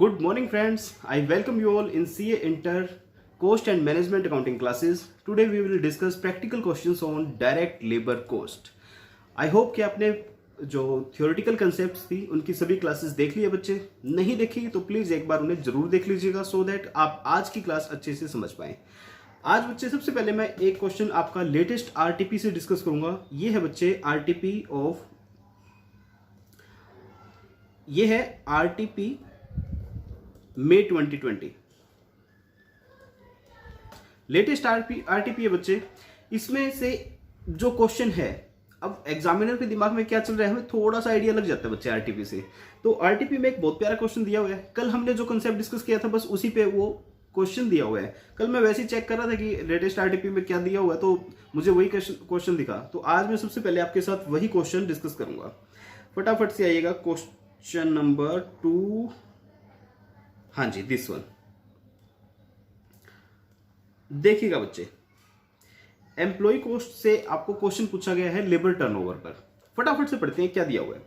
Good morning, friends. I welcome you all in CA Inter Cost and Management Accounting classes. Today we will discuss practical questions on direct labor cost. I hope कि आपने जो theoretical concepts थी उनकी सभी classes देख ली है बच्चे। नहीं देखी तो प्लीज एक बार उन्हें जरूर देख लीजिएगा सो दैट आप आज की क्लास अच्छे से समझ पाएं। आज बच्चे सबसे पहले मैं एक क्वेश्चन आपका लेटेस्ट आरटीपी से डिस्कस करूंगा। ये है बच्चे आरटीपी मई 2020 लेटेस्ट आरटीपी है बच्चे। इसमें से जो क्वेश्चन है, अब एग्जामिनर के दिमाग में क्या चल रहा है हमें थोड़ा सा आइडिया लग जाता है बच्चे आरटीपी से। तो आरटीपी में एक बहुत प्यारा क्वेश्चन दिया हुआ है। कल हमने जो कंसेप्ट डिस्कस किया था बस उसी पे वो क्वेश्चन दिया हुआ है। कल मैं वैसे ही चेक कर रहा था कि लेटेस्ट आरटीपी में क्या दिया हुआ है तो मुझे वही क्वेश्चन दिखा। तो आज मैं सबसे पहले आपके साथ वही क्वेश्चन डिस्कस करूंगा। फटाफट से आइएगा क्वेश्चन नंबर 2। हाँ जी, दिस वन देखिएगा बच्चे। एम्प्लॉय कॉस्ट से आपको क्वेश्चन पूछा गया है लेबर टर्नओवर पर। फटाफट से पढ़ते हैं क्या दिया हुआ है।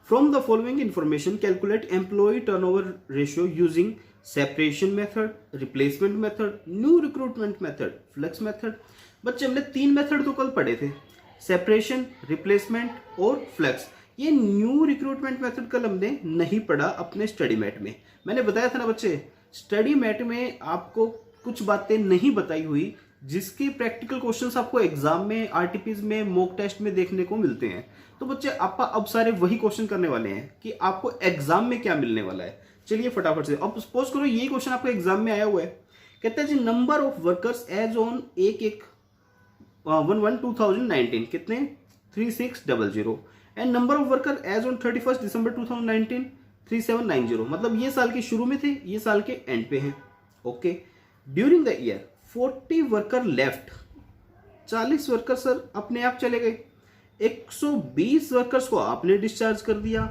From the following information calculate employ turnover ratio using separation method, replacement method, new recruitment method, flex method. बच्चे हमने 3 मेथड तो कल पढ़े थे, सेपरेशन, रिप्लेसमेंट और फ्लेक्स। ये न्यू रिक्रूटमेंट मेथड कल हमने नहीं पढ़ा अपने स्टडी मैट में। मैंने बताया था ना बच्चे, स्टडी मैट में आपको कुछ बातें नहीं बताई हुई जिसके प्रैक्टिकल क्वेश्चंस आपको एग्जाम में, आरटीपीज में, मॉक टेस्ट में देखने को मिलते हैं। तो बच्चे आप अब सारे वही क्वेश्चन करने वाले हैं कि आपको एग्जाम में क्या मिलने वाला है। चलिए फटाफट से, अब सपोज करो यही क्वेश्चन आपको एग्जाम में आया हुआ है। कहता है जी number of workers as on 1/1/2019 कितने 3600 and number of worker as on 31 December 2019 3790। मतलब ये साल के शुरू में थे, ये साल के एंड पे हैं। Okay, during the year 40 worker left. 40 worker sir अपने आप चले गए। 120 वर्कर्स को आपने डिस्चार्ज कर दिया।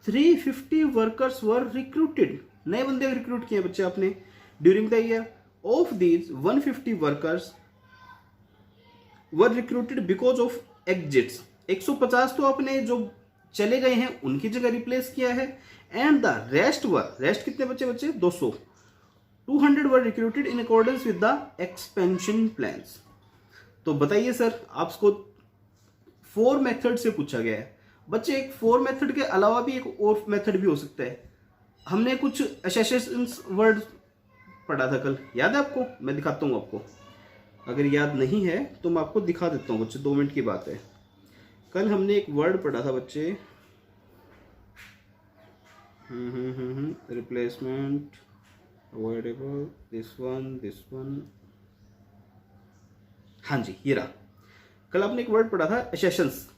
350 वर्कर्स वर रिक्रूटेड, नए बंदे रिक्रूट किए बच्चे आपने during the year. Of these 150 workers were recruited because of exits. 150 तो आपने जो चले गए हैं उनकी जगह रिप्लेस किया है। एंड द रेस्ट कितने बच्चे 200 were recruited in accordance with the expansion plans. तो बताइए सर, आपको 4 मेथड से पूछा गया है बच्चे। एक 4 मेथड के अलावा भी एक और मेथड भी हो सकता है। हमने कुछ एसेशन वर्ड पढ़ा था कल, याद है आपको? मैं दिखाता हूं आपको, अगर याद नहीं है तो मैं आपको दिखा देता हूं बच्चे, 2 मिनट की बात है। कल हमने एक वर्ड पढ़ा था बच्चे, रिप्लेसमेंट, अवॉइडेबल, दिस वन। हाँ जी, ये रहा। कल आपने एक वर्ड पढ़ा था एसेशंस।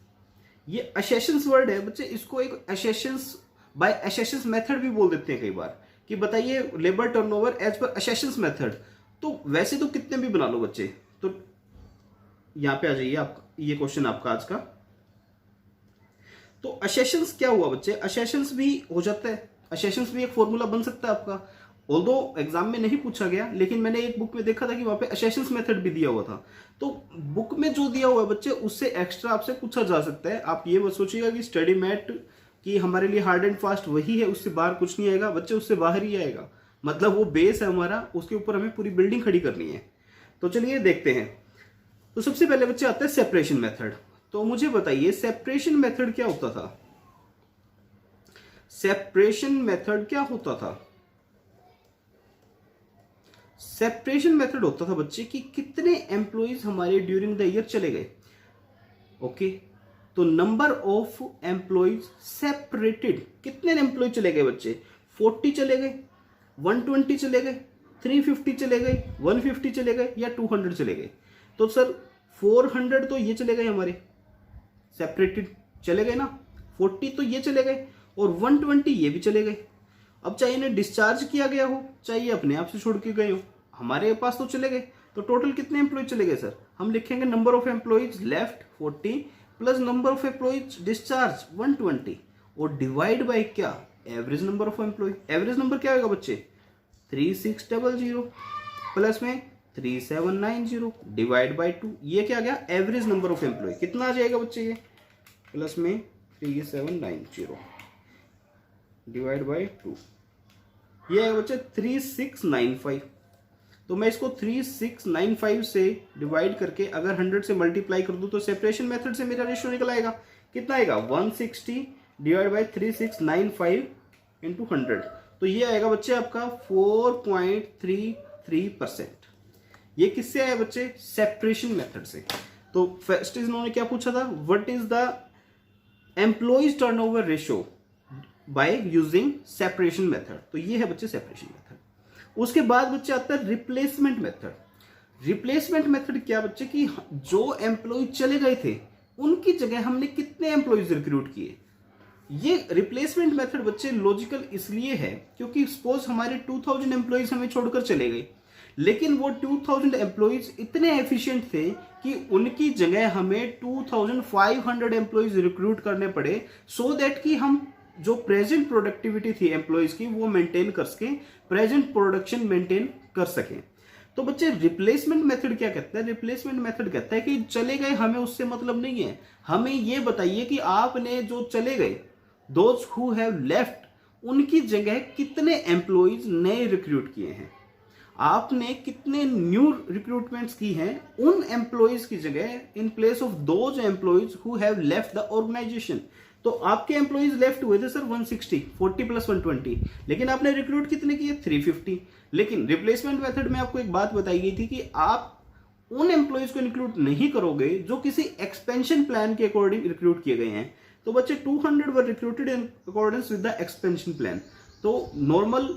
ये एसेशंस वर्ड है बच्चे, इसको एक एसेशंस बाय एसेशंस मेथड भी बोल देते हैं कई बार कि बताइए labour turnover as per एसेशंस method. तो वैसे तो कितने भी बना लो बच्चे। तो यहां पे आ जाइए, आप ये क्वेश्चन आपका आज का। तो असेशंस क्या हुआ बच्चे, असेशंस भी हो जाता है, असेशंस भी एक फॉर्मूला बन सकता है आपका। ऑल्दो एग्जाम में नहीं पूछा गया लेकिन मैंने एक बुक में देखा था कि वहां पे असेशंस मेथड भी दिया हुआ था। तो बुक में जो दिया हुआ है बच्चे उससे एक्स्ट्रा आपसे पूछा जा सकता है। आप ये मत सोचिएगा कि स्टडी मैट की हमारे लिए हार्ड एंड फास्ट वही है, उससे बाहर कुछ नहीं आएगा बच्चे, उससे बाहर ही आएगा। मतलब वो बेस है हमारा, उसके ऊपर हमें पूरी बिल्डिंग खड़ी करनी है। तो चलिए देखते हैं। तो सबसे पहले बच्चे आता है सेपरेशन मेथड। तो मुझे बताइए सेपरेशन मेथड क्या होता था? सेपरेशन मेथड क्या होता था? सेपरेशन मेथड होता था बच्चे कि कितने एम्प्लॉइज हमारे ड्यूरिंग द ईयर चले गए। ओके, तो नंबर ऑफ एम्प्लॉइज सेपरेटेड, कितने एम्प्लॉय चले गए बच्चे? 40 चले गए, 120 चले गए, 350 चले गए, 150 चले गए या 200 चले गए? तो सर 400 तो ये चले गए हमारे, सेपरेटेड चले गए ना। 40 तो ये चले गए और 120 ये भी चले गए। अब चाहे इन्हें डिस्चार्ज किया गया हो, चाहे अपने आप से छोड़ के गए हो, हमारे पास तो चले गए। तो टोटल कितने एम्प्लॉय चले गए सर? हम लिखेंगे number of employees left 40 plus number of employees discharge 120 और डिवाइड बाय क्या, average number of employ. Average number क्या होगा बच्चे 3600 प्लस में 3790 डिवाइड बाय 2। ये क्या आ गया एवरेज नंबर ऑफ एम्प्लॉय। कितना आ जाएगा बच्चे ये प्लस में 3790 डिवाइड बाय 2। ये है बच्चे 3695। तो मैं इसको 3695 से डिवाइड करके अगर 100 से मल्टीप्लाई कर दूं तो सेपरेशन मेथड से मेरा रेशियो निकल आएगा। कितना आएगा? 160 डिवाइड बाई 3695 इंटू 100। तो ये आएगा बच्चे आपका 4.33%। ये किससे आया बच्चे? सेपरेशन मेथड से। तो फर्स्ट इन्होंने क्या पूछा था? What is the employees turnover ratio by using separation method. तो ये है बच्चे सेपरेशन मेथड। उसके बाद बच्चे आता है रिप्लेसमेंट मेथड। रिप्लेसमेंट मेथड क्या बच्चे कि जो एम्प्लॉय चले गए थे उनकी जगह हमने कितने एम्प्लॉयज रिक्रूट किए। ये रिप्लेसमेंट मेथड बच्चे लॉजिकल इसलिए है क्योंकि सपोज हमारे 2000 एम्प्लॉयज हमें छोड़कर चले गए, लेकिन वो 2000 एम्प्लॉयज इतने एफिशिएंट थे कि उनकी जगह हमें 2500 एम्प्लॉयज रिक्रूट करने पड़े, सो दैट कि हम जो प्रेजेंट प्रोडक्टिविटी थी एम्प्लॉयज की वो मेंटेन कर सके, प्रेजेंट प्रोडक्शन मेंटेन कर सके। तो बच्चे रिप्लेसमेंट मेथड क्या कहता है? रिप्लेसमेंट मेथड कहता है कि चले गए हमें उससे मतलब नहीं है, हमें ये बताइए कि आपने जो चले गए दोज हु हैव लेफ्ट उनकी जगह कितने एम्प्लॉयज नए रिक्रूट किए हैं, आपने कितने न्यू रिक्रूटमेंट्स की हैं उन एम्प्लॉयज की जगह in place of those employees who have left the organisation. तो आपके एम्प्लॉयज लेफ्ट हुए थे सर 160, 40 प्लस 120, लेकिन आपने रिक्रूट कितने किए? 350। लेकिन रिप्लेसमेंट मेथड में आपको एक बात बताई गई थी कि आप उन एम्प्लॉयज को इंक्लूड नहीं करोगे जो किसी एक्सपेंशन प्लान के अकॉर्डिंग रिक्रूट किए गए हैं। तो बच्चे 200 were recruited in accordance with the expansion plan. तो नॉर्मल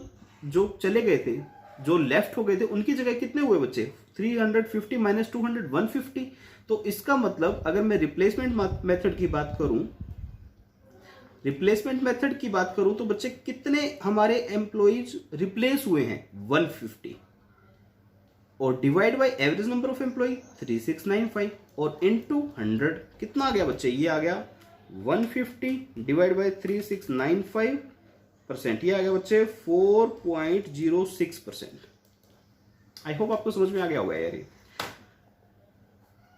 जो चले गए थे, जो लेफ्ट हो गए थे, उनकी जगह कितने हुए बच्चे? 350 माइनस 200 150। तो इसका मतलब अगर मैं रिप्लेसमेंट मेथड की बात करूं, रिप्लेसमेंट मेथड की बात करूं तो बच्चे कितने हमारे एम्प्लॉइज रिप्लेस हुए हैं? 150। और divide by average number of employ 3695 और इनटू 100 कितना आ गया बच्चे? ये आ गया 150 डिवाइड बाय 3695%। ये आ गया बच्चे 4.06%। आई होप आपको समझ में आ गया होगा यार ये।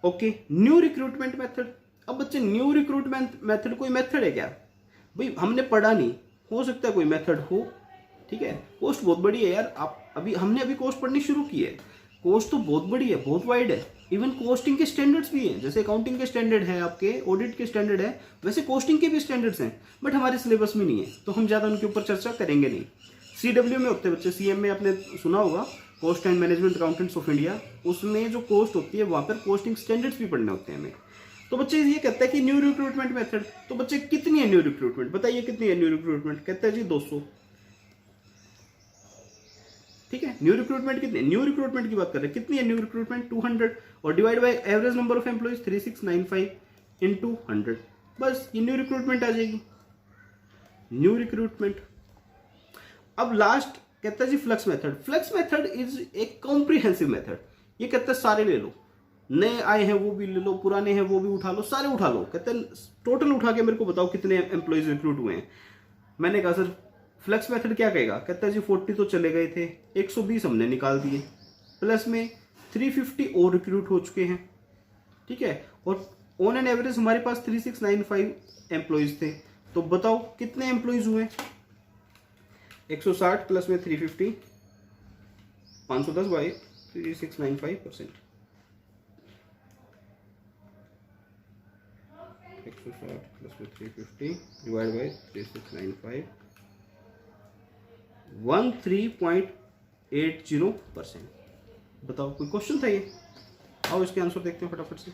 Okay, new recruitment method. अब बच्चे न्यू रिक्रूटमेंट मेथड कोई मेथड है क्या? भाई हमने पढ़ा नहीं, हो सकता है कोई मेथड हो, ठीक है। कोस्ट बहुत बड़ी है यार, आप हमने अभी कोस्ट पढ़नी शुरू की है। कोस्ट तो बहुत बड़ी है, बहुत वाइड है। इवन कोस्टिंग के स्टैंडर्ड्स भी हैं, जैसे अकाउंटिंग के स्टैंडर्ड है, आपके ऑडिट के स्टैंडर्ड है, वैसे कोस्टिंग के भी स्टैंडर्ड्स हैं, बट हमारे सिलेबस में नहीं है, तो हम ज़्यादा उनके ऊपर चर्चा करेंगे नहीं। CW में होते हैं बच्चे, CM में आपने सुना होगा, cost and management accountants of India, उसमें जो कोस्ट होती है वहाँ पर कोस्टिंग स्टैंडर्ड्स भी पढ़ने होते हैं हमें। तो बच्चे ये कहता है कि न्यू रिक्रूटमेंट मेथड, तो बच्चे कितनी है न्यू रिक्रूटमेंट? बताइए कितनी है न्यू रिक्रूटमेंट? कहता है जी 200। ठीक है, न्यू रिक्रूटमेंट कितनी? न्यू रिक्रूटमेंट की बात कर रहे हैं, कितनी है न्यू रिक्रूटमेंट? 200 और divide by average number of employees 3695 into 100, बस ये न्यू रिक्रूटमेंट आ जाएगी, न्यू रिक्रूटमेंट। अब लास्ट कहता है जी flux method. Flux method is a comprehensive method. ये कहता है सारे ले लो, नए आए हैं वो भी ले लो, पुराने हैं वो भी उठा लो, सारे उठा लो। कहते हैं टोटल उठा के मेरे को बताओ कितने एम्प्लॉइज रिक्रूट हुए हैं। मैंने कहा सर फ्लक्स मेथड क्या कहेगा? कहता है जी 40 तो चले गए थे, 120 हमने निकाल दिए, प्लस में 350 और रिक्रूट हो चुके हैं, ठीक है, और ऑन एन एवरेज हमारे पास 3695 एम्प्लॉइज थे। तो बताओ कितने एम्प्लॉइज हुए? 160 प्लस में 350, 510 बाई 3695%। 160 प्लस में 350 डिवाइड बाई 3695, 13.80%। बताओ कोई क्वेश्चन था ये? आओ इसके आंसर देखते हैं फटाफट से।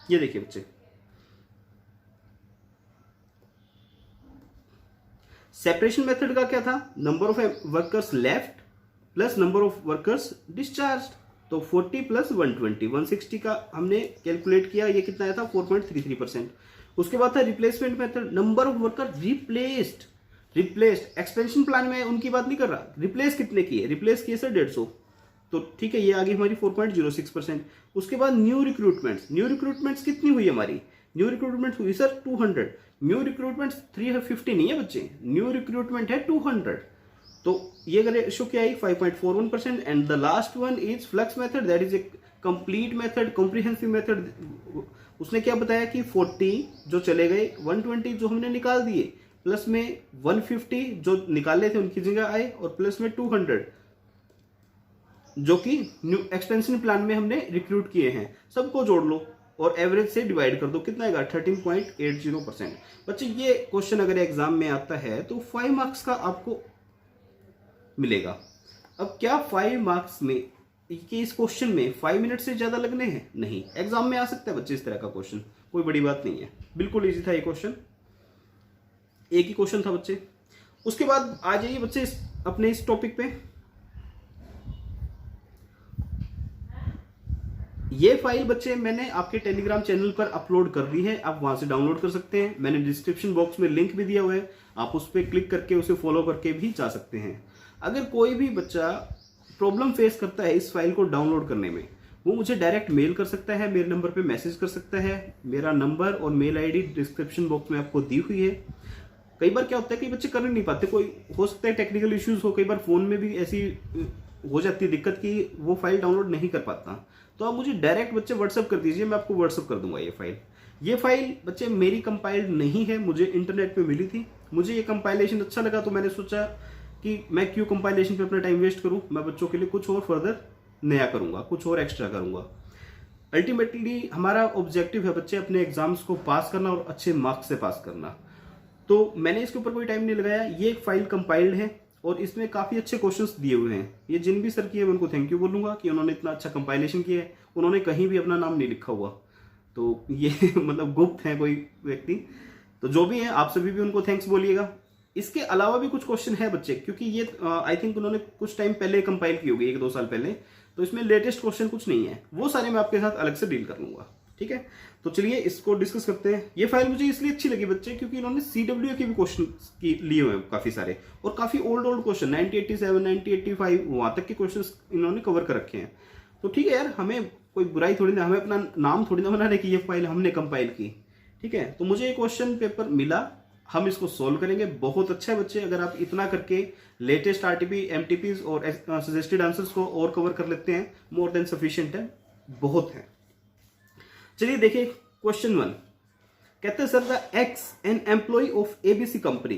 ये देखिए बच्चे, सेपरेशन मेथड का क्या था? Number of workers left plus number of workers discharge. तो 40 प्लस 120, 160 का हमने कैलकुलेट किया, ये कितना आया था? 4.33%। उसके बाद था replacement method, number of worker replaced. Expansion plan में उनकी बात नहीं कर रहा, रिप्लेस कितने किए? रिप्लेस किए सर 150, तो ठीक है, ये आ गई हमारी 4.06%। उसके बाद न्यू रिक्रूटमेंट्स कितनी हुई हमारी? न्यू रिक्रूटमेंट हुई सर 200। न्यू रिक्रूटमेंट 350 नहीं है बच्चे, न्यू रिक्रूटमेंट है 200। तो ये रेशो क्या आई 5.41%। And the last one is flux method, that is a complete method, comprehensive method. उसने क्या बताया कि 40 जो चले गए, 120 जो हमने निकाल दिए, प्लस में 150 जो निकाले थे उनकी जगह आए, और प्लस में 200 जो कि न्यू एक्सपेंशन प्लान में हमने रिक्रूट किए हैं, सबको जोड़ लो और एवरेज से डिवाइड कर दो, कितना आएगा 13.80%। बच्चे ये क्वेश्चन अगर एग्जाम में आता है तो 5 मार्क्स का आपको मिलेगा। अब क्या 5 मार्क्स में कि इस क्वेश्चन में 5 मिनट से ज्यादा लगने हैं? नहीं, एग्जाम में आ सकता है बच्चे इस तरह का क्वेश्चन, कोई बड़ी बात नहीं है, बिल्कुल इजी था ये क्वेश्चन, एक ही क्वेश्चन था बच्चे। उसके बाद आ जाइए बच्चे अपने इस टॉपिक पे। ये फाइल बच्चे मैंने आपके टेलीग्राम चैनल पर अपलोड कर दी है, आप वहां से डाउनलोड कर सकते हैं। मैंने डिस्क्रिप्शन बॉक्स में लिंक भी दिया हुआ है, आप उस पर क्लिक करके उसे फॉलो करके भी जा सकते हैं। अगर कोई भी बच्चा प्रॉब्लम फेस करता है इस फाइल को डाउनलोड करने में, वो मुझे डायरेक्ट मेल कर सकता है, मेरे नंबर पे मैसेज कर सकता है। मेरा नंबर और मेल आईडी डिस्क्रिप्शन बॉक्स में आपको दी हुई है। कई बार क्या होता है, कई बच्चे कर नहीं पाते, कोई हो सकता है टेक्निकल इश्यूज हो, कई बार फोन में भी ऐसी हो जाती है दिक्कत कि वो फाइल डाउनलोड नहीं कर पाता, तो आप मुझे डायरेक्ट बच्चे व्हाट्सअप कर दीजिए, मैं आपको व्हाट्सअप कर दूंगा ये फाइल बच्चे मेरी कंपाइल्ड नहीं है, मुझे इंटरनेट पे मिली थी। मुझे ये कंपाइलेशन अच्छा लगा तो मैंने सोचा कि मैं क्यों कंपाइलेशन पे अपना टाइम वेस्ट करूं, मैं बच्चों के लिए कुछ और फर्दर नया करूंगा, कुछ और एक्स्ट्रा करूंगा। अल्टीमेटली हमारा ऑब्जेक्टिव है बच्चे अपने एग्जाम्स को पास करना और अच्छे मार्क्स से पास करना। तो मैंने इसके ऊपर कोई टाइम नहीं लगाया। ये एक फाइल कंपाइल्ड है और इसमें काफी अच्छे क्वेश्चंस दिए हुए हैं। ये जिन भी सर किए मैं उनको थैंक यू बोलूंगा कि उन्होंने इतना अच्छा कंपाइलेशन किया है। उन्होंने कहीं भी अपना नाम नहीं लिखा हुआ, तो ये मतलब गुप्त है कोई व्यक्ति, तो जो भी है आप सभी भी उनको थैंक्स बोलिएगा। इसके अलावा भी कुछ क्वेश्चन है बच्चे, क्योंकि ये आई थिंक उन्होंने कुछ टाइम पहले कंपाइल की होगी, 1-2 साल पहले, तो इसमें लेटेस्ट क्वेश्चन कुछ नहीं है, वो सारे मैं आपके साथ अलग से डील कर लूंगा। ठीक है, तो चलिए इसको डिस्कस करते हैं। ये फाइल मुझे इसलिए अच्छी लगी बच्चे क्योंकि इन्होंने CWA के भी क्वेश्चन लिए हुए हैं काफी सारे, और काफी ओल्ड क्वेश्चन 1987, 1985 वहां तक के क्वेश्चन इन्होंने कवर कर रखे हैं। तो ठीक है यार, हमें कोई बुराई थोड़ी ना, हमें अपना नाम थोड़ी ना बनाने की ये फाइल हमने कंपाइल की। ठीक है, तो मुझे ये क्वेश्चन पेपर मिला, हम इसको सोल्व करेंगे। बहुत अच्छा है बच्चे, अगर आप इतना करके लेटेस्ट RTP, MTPs और सजेस्टेड आंसर्स को और कवर कर लेते हैं, मोर देन सफिशिएंट है, बहुत है। चलिए देखिए क्वेश्चन 1, कहते हैं sir the X an employee of ABC company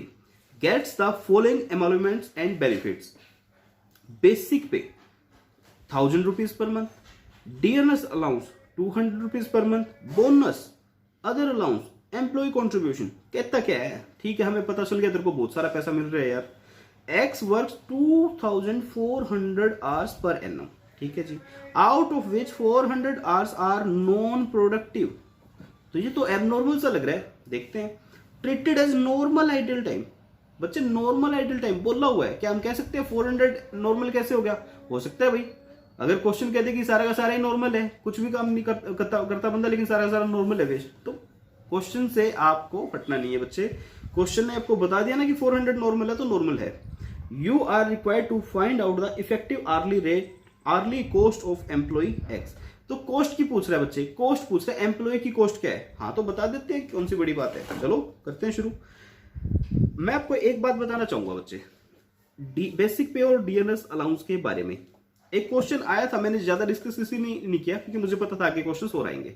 gets the following emoluments and benefits. Basic pay 1000 rupees per month, dearness allowance 200 rupees per month, bonus, other allowance, employee contribution. कहता क्या है? ठीक है, हमें पता चल गया तेरे को बहुत सारा पैसा मिल रहा है यार। X works 2400 hours per annum, ठीक है जी, out of which 400 hours are non productive. तो ये तो एबनॉर्मल सा लग रहा है, देखते हैं। Treated as normal idle time. बच्चे नॉर्मल आइडल टाइम बोला हुआ है, क्या हम कह सकते हैं 400 नॉर्मल कैसे हो गया? हो सकता है भाई, अगर क्वेश्चन कहते कि सारा का सारा ही नॉर्मल है, कुछ भी काम नहीं करता बंदा, लेकिन सारा का सारा नॉर्मल है वेस्ट, तो क्वेश्चन से आपको हटना नहीं है बच्चे। क्वेश्चन ने आपको बता दिया ना कि 400 नॉर्मल है तो नॉर्मल है। You are required to find out the effective hourly cost of employ x. तो कॉस्ट की पूछ रहा है बच्चे, कॉस्ट पूछ रहा है, एम्प्लॉय की कॉस्ट क्या है? हाँ तो बता देते हैं, कौन सी बड़ी बात है। चलो करते हैं शुरू। मैं आपको एक बात बताना चाहूंगा बच्चे, बेसिक पे और डियरनेस अलाउंस के बारे में एक क्वेश्चन आया था, मैंने ज्यादा डिस्कस इसलिए नहीं किया क्योंकि मुझे पता था आगे क्वेश्चन और आएंगे।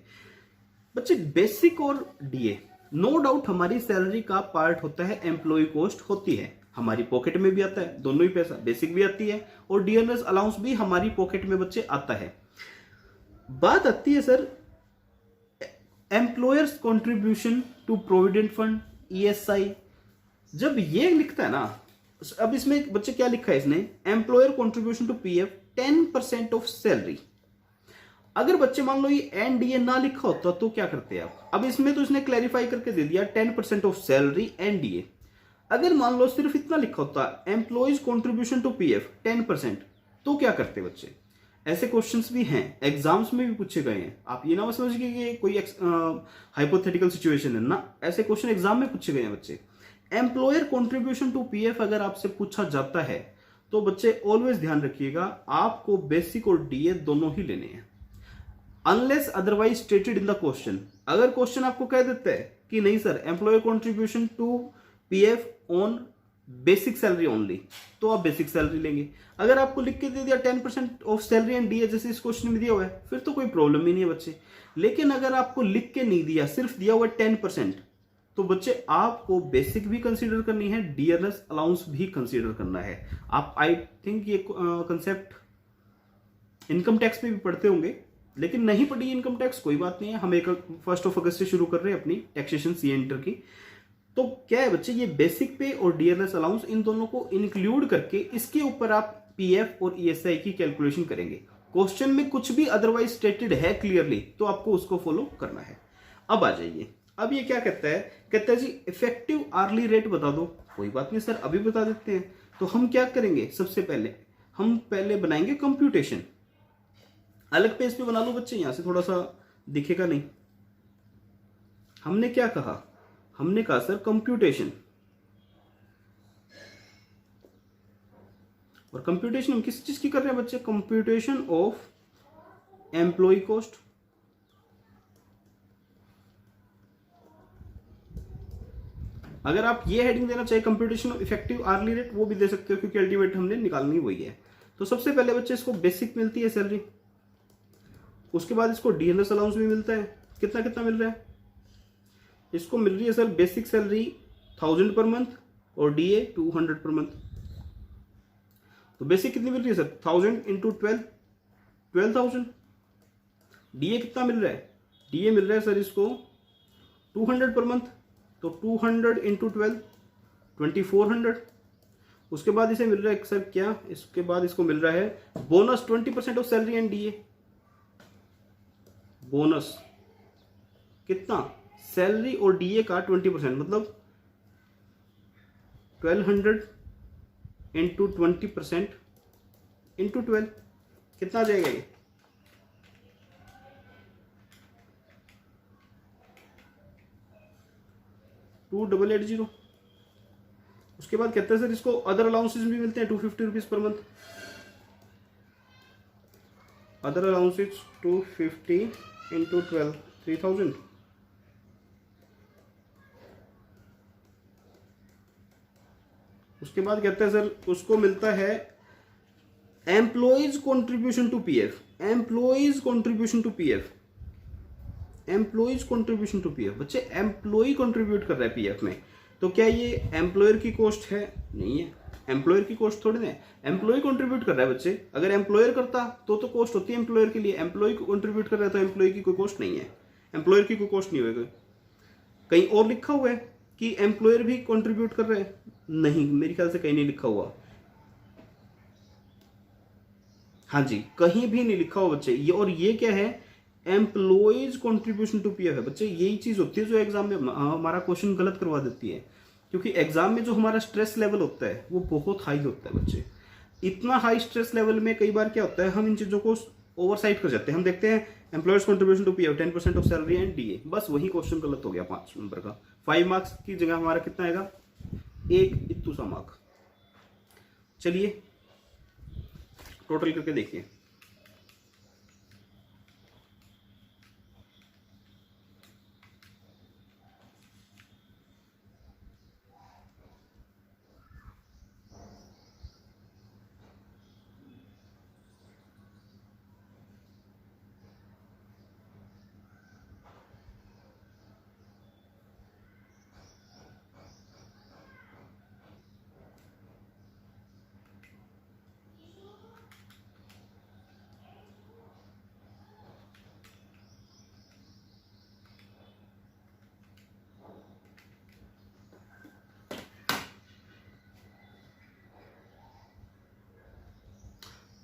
बच्चे बेसिक और डीए नो डाउट हमारी सैलरी का पार्ट होता है, एम्प्लॉय कॉस्ट होती है, हमारी पॉकेट में भी आता है, दोनों ही पैसा, बेसिक भी आती है और डियरनेस अलाउंस भी हमारी पॉकेट में बच्चे आता है। बात आती है sir employers contribution to provident fund, ESI। जब ये लिखता है ना, अब इसमें बच्चे क्या लिखा है इसने, employer contribution to PF 10% of salary. अगर बच्चे मान लो ये NDA ना लिखा होता तो क्या करते हैं आप? अब इसमें तो इसने क्लैरिफाई करके दे दिया 10% ऑफ सैलरी NDA। अगर मान लो सिर्फ इतना लिखा होता एम्प्लॉयज कंट्रीब्यूशन टू PF 10%, तो क्या करते बच्चे? ऐसे क्वेश्चंस भी हैं, एग्जाम्स में भी पूछे गए हैं। आप ये ना समझिए कि ये कोई हाइपोथेटिकल सिचुएशन है ना, ऐसे क्वेश्चन एग्जाम में पूछे गए हैं बच्चे। एम्प्लॉयर कंट्रीब्यूशन टू PF अगर आपसे पूछा जाता है तो बच्चे ऑलवेज ध्यान रखिएगा, आपको बेसिक और DA दोनों ही लेने हैं, unless otherwise stated in the question. अगर क्वेश्चन आपको कह देता है कि नहीं sir employer contribution to PF on basic salary only, तो आप बेसिक सैलरी लेंगे। अगर आपको लिख के दे दिया 10% ऑफ सैलरी एंड डीए, जैसे इस क्वेश्चन में दिया हुआ है, फिर तो कोई प्रॉब्लम ही नहीं है बच्चे। लेकिन अगर आपको लिख के नहीं दिया, सिर्फ दिया हुआ है 10%, तो बच्चे आपको बेसिक भी कंसीडर करनी है, डियरनेस अलाउंस भी कंसीडर करना है। आप आई थिंक ये कंसेप्ट इनकम टैक्स में भी पढ़ते होंगे, लेकिन नहीं पढ़ी इनकम टैक्स कोई बात नहीं है, हम 1 अगस्त से शुरू कर रहे हैं अपनी टैक्सेशन सीए इंटर की। तो क्या है बच्चे, ये बेसिक पे और डियरनेस अलाउंस इन दोनों को इंक्लूड करके इसके ऊपर आप पीएफ और ईएसआई की कैलकुलेशन करेंगे। क्वेश्चन में कुछ भी अदरवाइज स्टेटेड है क्लियरली, तो आपको उसको फॉलो करना है। अब आ जाइए, अब ये क्या कहता है जी इफेक्टिव आर्ली रेट बता दो। कोई बात नहीं सर, अभी बता देते हैं। तो हम क्या करेंगे, सबसे पहले हम बनाएंगे कंप्यूटेशन। अलग पेज पे बना लो बच्चे, यहां से थोड़ा सा दिखेगा नहीं। हमने क्या कहा, हमने कहा सर कंप्यूटेशन, और कंप्यूटेशन हम किस चीज की कर रहे हैं बच्चे, कंप्यूटेशन ऑफ एम्प्लॉय कॉस्ट। अगर आप ये हेडिंग देना चाहे computation of effective hourly rate, वो भी दे सकते हो, क्योंकि अल्टीमेट हमने निकालनी वही है। तो सबसे पहले बच्चे इसको बेसिक मिलती है सैलरी, उसके बाद इसको डियरनेस अलाउंस भी मिलता है। कितना कितना मिल रहा है, इसको मिल रही है sir basic salary 1000 per month और डीए 200 पर मंथ। तो बेसिक कितनी मिल रही है सर, 1000 इंटू 12,000। डीए कितना मिल रहा है, डीए मिल रहा है सर इसको 200 पर मंथ, तो 200 इंटू 12 2400। उसके बाद इसे मिल रहा है सर क्या, इसके बाद इसको मिल रहा है bonus 20% of salary and DA. Bonus कितना, सैलरी और डीए का 20%, मतलब 1200 इंटू 20% इंटू 12, कितना आ जाएगा ये, $2880। उसके बाद कहते हैं सर इसको अदर अलाउंसेस भी मिलते हैं 250 rupees per month. Other allowances 250 into 12 3000। उसके बाद कहते हैं सर उसको मिलता है employees contribution to PF, employees contribution to PF, employees contribution to PF. बच्चे एम्प्लॉय कंट्रीब्यूट कर रहा है पीएफ में, तो क्या ये एम्प्लॉयर की कॉस्ट है, नहीं है, एम्प्लॉयर की कॉस्ट थोड़ी ना, एम्प्लॉय कंट्रीब्यूट कर रहा है बच्चे। अगर एम्प्लॉयर करता तो कॉस्ट होती है एम्प्लॉयर के लिए, एम्प्लॉय कंट्रीब्यूट कर रहा है तो एम्प्लॉय की कोई कॉस्ट नहीं है, एम्प्लॉयर की कोई कॉस्ट नहीं होगी। कहीं और लिखा हुआ है कि एम्प्लॉयर भी कंट्रीब्यूट कर रहे हैं, नहीं, मेरे ख्याल से कहीं नहीं लिखा हुआ। हाँ जी, कहीं भी नहीं लिखा हुआ बच्चे। ये और ये क्या है, एम्प्लॉइज कंट्रीब्यूशन टू पीएफ है बच्चे। यही चीज होती है जो एग्जाम में हमारा क्वेश्चन गलत करवा देती है, क्योंकि एग्जाम में जो हमारा स्ट्रेस लेवल होता है वो बहुत हाई होता है बच्चे। इतना हाई स्ट्रेस लेवल में कई बार क्या होता है, हम इन चीजों को ओवरसाइट कर जाते हैं। हम देखते हैं employers contribution to PF 10% of salary and DA, बस वही क्वेश्चन गलत हो गया 5 नंबर का। 5 मार्क्स की जगह हमारा कितना आएगा, 1 इत्तू सा मार्क। चलिए टोटल करके देखिए।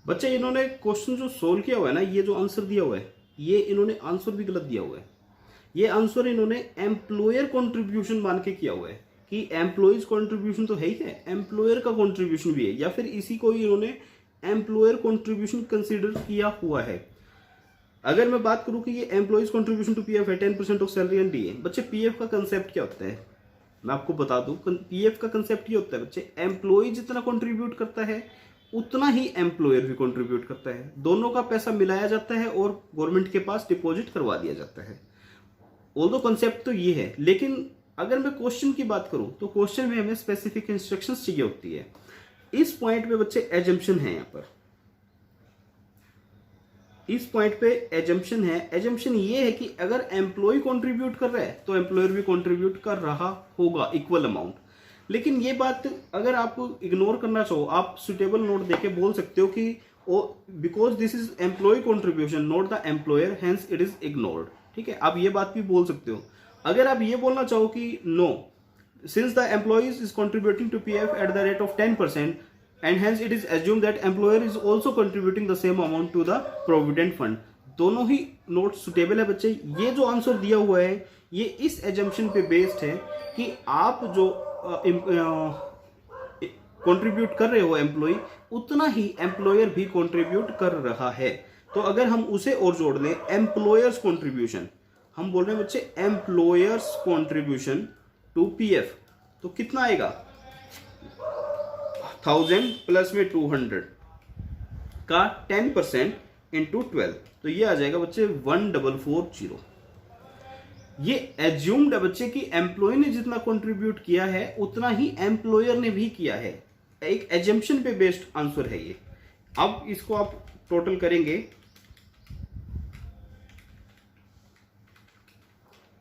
बच्चे इन्होंने क्वेश्चन जो सोल्व किया हुआ है ना, ये जो आंसर दिया हुआ है, ये इन्होंने आंसर भी गलत दिया हुआ है। ये आंसर इन्होंने एम्प्लॉयर कंट्रीब्यूशन मान के किया हुआ है कि एम्प्लॉयज कंट्रीब्यूशन तो है ही है, एम्प्लॉयर का कंट्रीब्यूशन भी है, या फिर इसी को ही इन्होंने एम्प्लॉयर कंट्रीब्यूशन कंसीडर किया हुआ है। अगर मैं बात करूं कि ये एम्प्लॉयज कंट्रीब्यूशन टू पीएफ है 10% ऑफ सैलरी एंड डीए, बच्चे पीएफ का कंसेप्ट क्या होता है मैं आपको बता दूं। पीएफ का कंसेप्ट ये होता है बच्चे, एम्प्लॉय जितना कंट्रीब्यूट करता है उतना ही एम्प्लॉयर भी कंट्रीब्यूट करता है, दोनों का पैसा मिलाया जाता है और गवर्नमेंट के पास डिपॉजिट करवा दिया जाता है। ऑल्दो कंसेप्ट तो ये है, लेकिन अगर मैं क्वेश्चन की बात करूं तो क्वेश्चन में हमें स्पेसिफिक इंस्ट्रक्शंस चाहिए होती है। इस पॉइंट पे बच्चे एजम्पशन है, यहां पर इस पॉइंट पे एजम्पशन है। एजम्पशन ये है कि अगर एम्प्लॉय कंट्रीब्यूट कर रहा है तो एम्प्लॉयर भी कंट्रीब्यूट कर रहा होगा इक्वल अमाउंट। लेकिन ये बात अगर आप इग्नोर करना चाहो, आप सुटेबल नोट देके बोल सकते हो कि because this is employ contribution not the employer, hence it is ignored. ठीक है, आप ये बात भी बोल सकते हो। अगर आप ये बोलना चाहो कि no, since the employee is contributing to PF at the rate of 10% and hence it is assumed that employer is also contributing the same amount to the provident fund, दोनों ही नोट सुटेबल है बच्चे। ये जो answer दिया हुआ है ये इस एजम्पशन पे बेस्ड है कि आप जो कंट्रीब्यूट कर रहे हो एम्प्लॉय, उतना ही एम्प्लॉयर भी कंट्रीब्यूट कर रहा है। तो अगर हम उसे और जोड़ लें, एम्प्लॉयर्स कंट्रीब्यूशन, हम बोल रहे हैं बच्चे एम्प्लॉयर्स कंट्रीब्यूशन टू पीएफ, तो कितना आएगा 1000 प्लस में 200 का 10% इंटू 12, तो ये आ जाएगा बच्चे 1440। ये एज्यूम्ड है बच्चे कि एम्प्लॉय ने जितना कंट्रीब्यूट किया है उतना ही एम्प्लॉयर ने भी किया है। एक एजम्पशन पे बेस्ड आंसर है ये। अब इसको आप टोटल करेंगे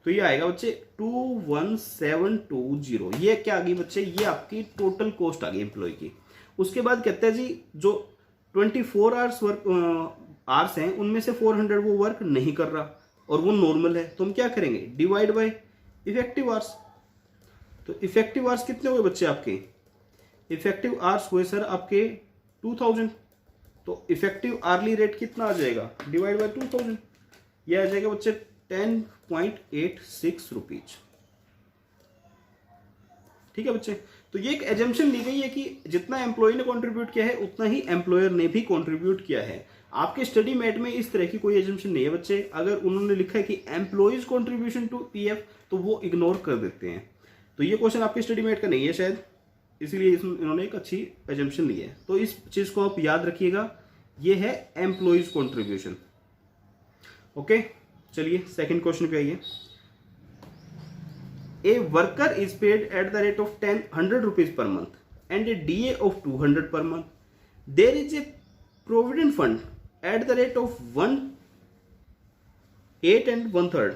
तो ये आएगा बच्चे 21720। ये क्या आ गई बच्चे, ये आपकी टोटल कॉस्ट आ गई एम्प्लॉय की। उसके बाद कहते हैं जी जो 24 आवर्स वर्क आवर्स हैं उनमें से 400 वो वर्क नहीं कर रहा और वो नॉर्मल है, तो हम क्या करेंगे, डिवाइड बाय इफेक्टिव आवर्स। तो इफेक्टिव आवर्स कितने हुए बच्चे आपके, इफेक्टिव आवर्स हुए सर आपके 2000, तो इफेक्टिव आर्ली रेट कितना आ जाएगा, डिवाइड बाय 2000, ये आ जाएगा बच्चे 10.86 रुपीज। ठीक है बच्चे, तो ये एक एजम्पशन ली गई है कि जितना एम्प्लॉय ने कंट्रीब्यूट किया है उतना ही एम्प्लॉयर ने भी कंट्रीब्यूट किया है। आपके स्टडी मेट में इस तरह की कोई एजम्पशन नहीं है बच्चे। अगर उन्होंने लिखा है कि एम्प्लॉयज कंट्रीब्यूशन टू पीएफ तो वो इग्नोर कर देते हैं। तो ये क्वेश्चन आपके स्टडी मेट का नहीं है शायद, इसीलिए इन्होंने एक अच्छी एजम्पशन ली है। तो इस चीज को आप याद रखिएगा, ये है एम्प्लॉयज कंट्रीब्यूशन। ओके, चलिए सेकंड क्वेश्चन पे आइए। A worker is paid at the rate of 100 rupees per month and a DA of 200 per month. There is a provident fund at the rate of 8 1/3।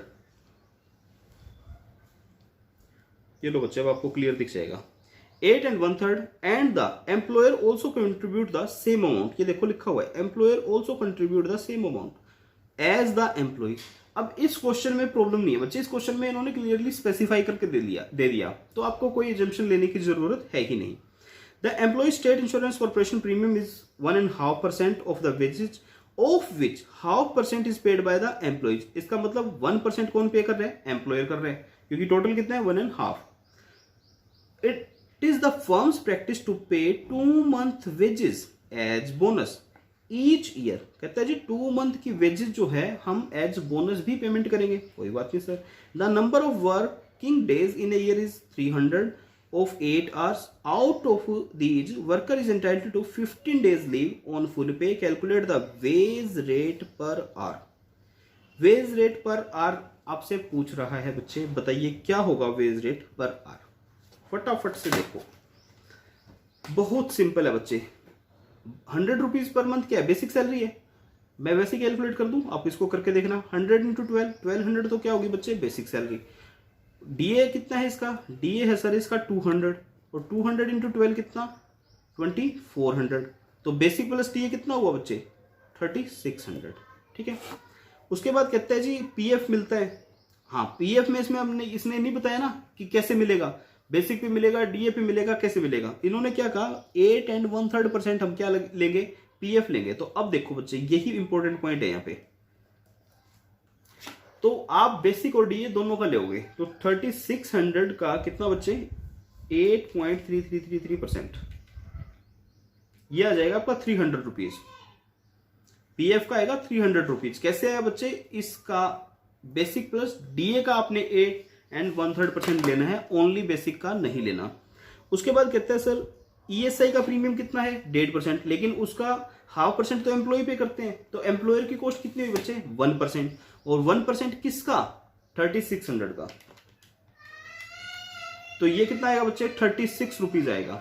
ये लो बच्चे, अब आपको clear दिख जाएगा। 8 1/3 and the employer also contribute the same amount. ये देखो लिखा हुआ है, employer also contribute the same amount as the employ. अब इस क्वेश्चन में प्रॉब्लम नहीं है बच्चे, इस क्वेश्चन में इन्होंने क्लियरली स्पेसिफाई करके दे दिया, तो आपको कोई एजम्पशन लेने की जरूरत है ही नहीं। The employ state insurance corporation premium is 1.5% of the wages of which 0.5% is paid by the employees. इसका मतलब 1% कौन पे कर रहा है, एम्प्लॉयर कर रहा है, क्योंकि टोटल कितना है 1.5। It is the firm's practice to pay 2 month wages as bonus each year. कहता है जी 2 month की वेजेस जो है हम एज बोनस भी पेमेंट करेंगे। कोई बात नहीं sir. The number of working days in a year is 300 of 8 hours. Out of these, worker is entitled to 15 days leave on full pay. Calculate the wage rate per hour. Wage rate per hour आपसे पूछ रहा है बच्चे, बताइए क्या होगा wage rate per hour. फटाफट से देखो, बहुत सिंपल है बच्चे। 100 रुपीज पर मंथ क्या है, बेसिक सैलरी है। मैं वैसे कैलकुलेट कर दूं, आप इसको करके देखना। 100 इंटू 1200 तो क्या होगी बच्चे, बेसिक सैलरी। डीए कितना है इसका, डीए है सर इसका 200, और 200 इंटू 12 कितना 2400, तो बेसिक प्लस डीए कितना हुआ बच्चे 3600। ठीक है, उसके बाद कहता है जी पीएफ मिलता है। हाँ, पीएफ में इसमें इसने नहीं बताया ना कि कैसे मिलेगा, बेसिक पे मिलेगा, डीए पे मिलेगा, कैसे मिलेगा। इन्होंने क्या कहा 8 1/3% हम क्या लेंगे, पीएफ लेंगे। तो अब देखो बच्चे, यही इंपॉर्टेंट पॉइंट है यहाँ पे। तो आप बेसिक और डीए दोनों का लोगे तो 3600 का कितना बच्चे 8.3333%, यह आ जाएगा आपका 300 रुपीज। पीएफ का आएगा 300 रुपीज। कैसे आया बच्चे, इसका बेसिक प्लस डीए का आपने 8 1/3% लेना है, ओनली बेसिक का नहीं लेना। उसके बाद कहते हैं सर ईएसआई का प्रीमियम कितना है 1.5%, लेकिन उसका 0.5% तो एम्प्लॉय पे करते हैं। तो एम्प्लॉयर की कॉस्ट कितनी हुई बच्चे 1%, और 1% किसका 3600 का। तो ये कितना आएगा बच्चे 36 रुपीज आएगा।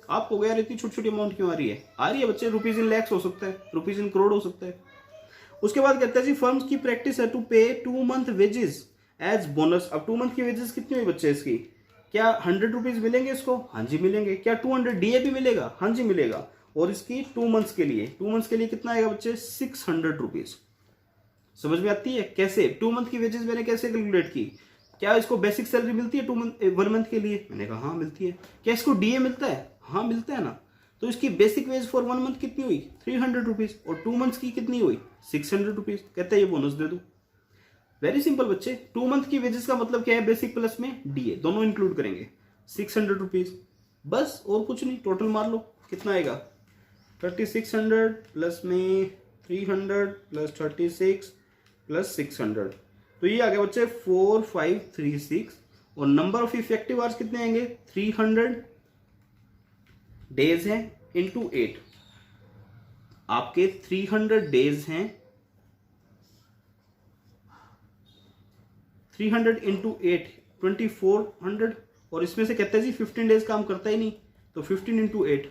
आपको गया इतनी छोटी छोटी अमाउंट क्यों आ रही है बच्चे, रुपीज इन लैक्स हो सकता है, रुपीज इन करोड़ हो सकता है। उसके बाद कहते हैं जी फर्म्स की प्रैक्टिस है to pay 2 month wages as bonus. अब 2 मंथ की वेजेस कितनी हुई बच्चे इसकी, क्या 100 रुपीज मिलेंगे इसको, हाँ जी मिलेंगे। क्या 200 डीए भी मिलेगा, हाँ जी मिलेगा। और इसकी 2 मंथ्स के लिए कितना आएगा बच्चे 600 रुपीज। समझ में आती है कैसे 2 मंथ की वेजेस मैंने कैसे कैलकुलेट की। क्या इसको बेसिक सैलरी मिलती है 1 मंथ के लिए, मैंने कहा हाँ मिलती है। क्या इसको डीए मिलता है, हाँ मिलता है ना। तो इसकी बेसिक वेज फॉर 1 मंथ कितनी हुई 300 रुपीज, और 2 मंथ्स की कितनी हुई 600 रुपीज। कहता है ये बोनस दे दो। वेरी सिंपल बच्चे, 2 मंथ की वेजेस का मतलब क्या है, बेसिक प्लस में डीए दोनों इंक्लूड करेंगे, 600 रुपीज बस, और कुछ नहीं। टोटल मार लो कितना आएगा 3600 प्लस में 300 प्लस 36 प्लस 600, तो ये आ गया बच्चे 4536। और नंबर ऑफ इफेक्टिव आवर्स कितने आएंगे 300 डेज हैं इंटू 8। आपके 300 डेज हैं, 300 इंटू 8 2400, और इसमें से कहते हैं जी 15 डेज काम करता ही नहीं, तो 15 इंटू 8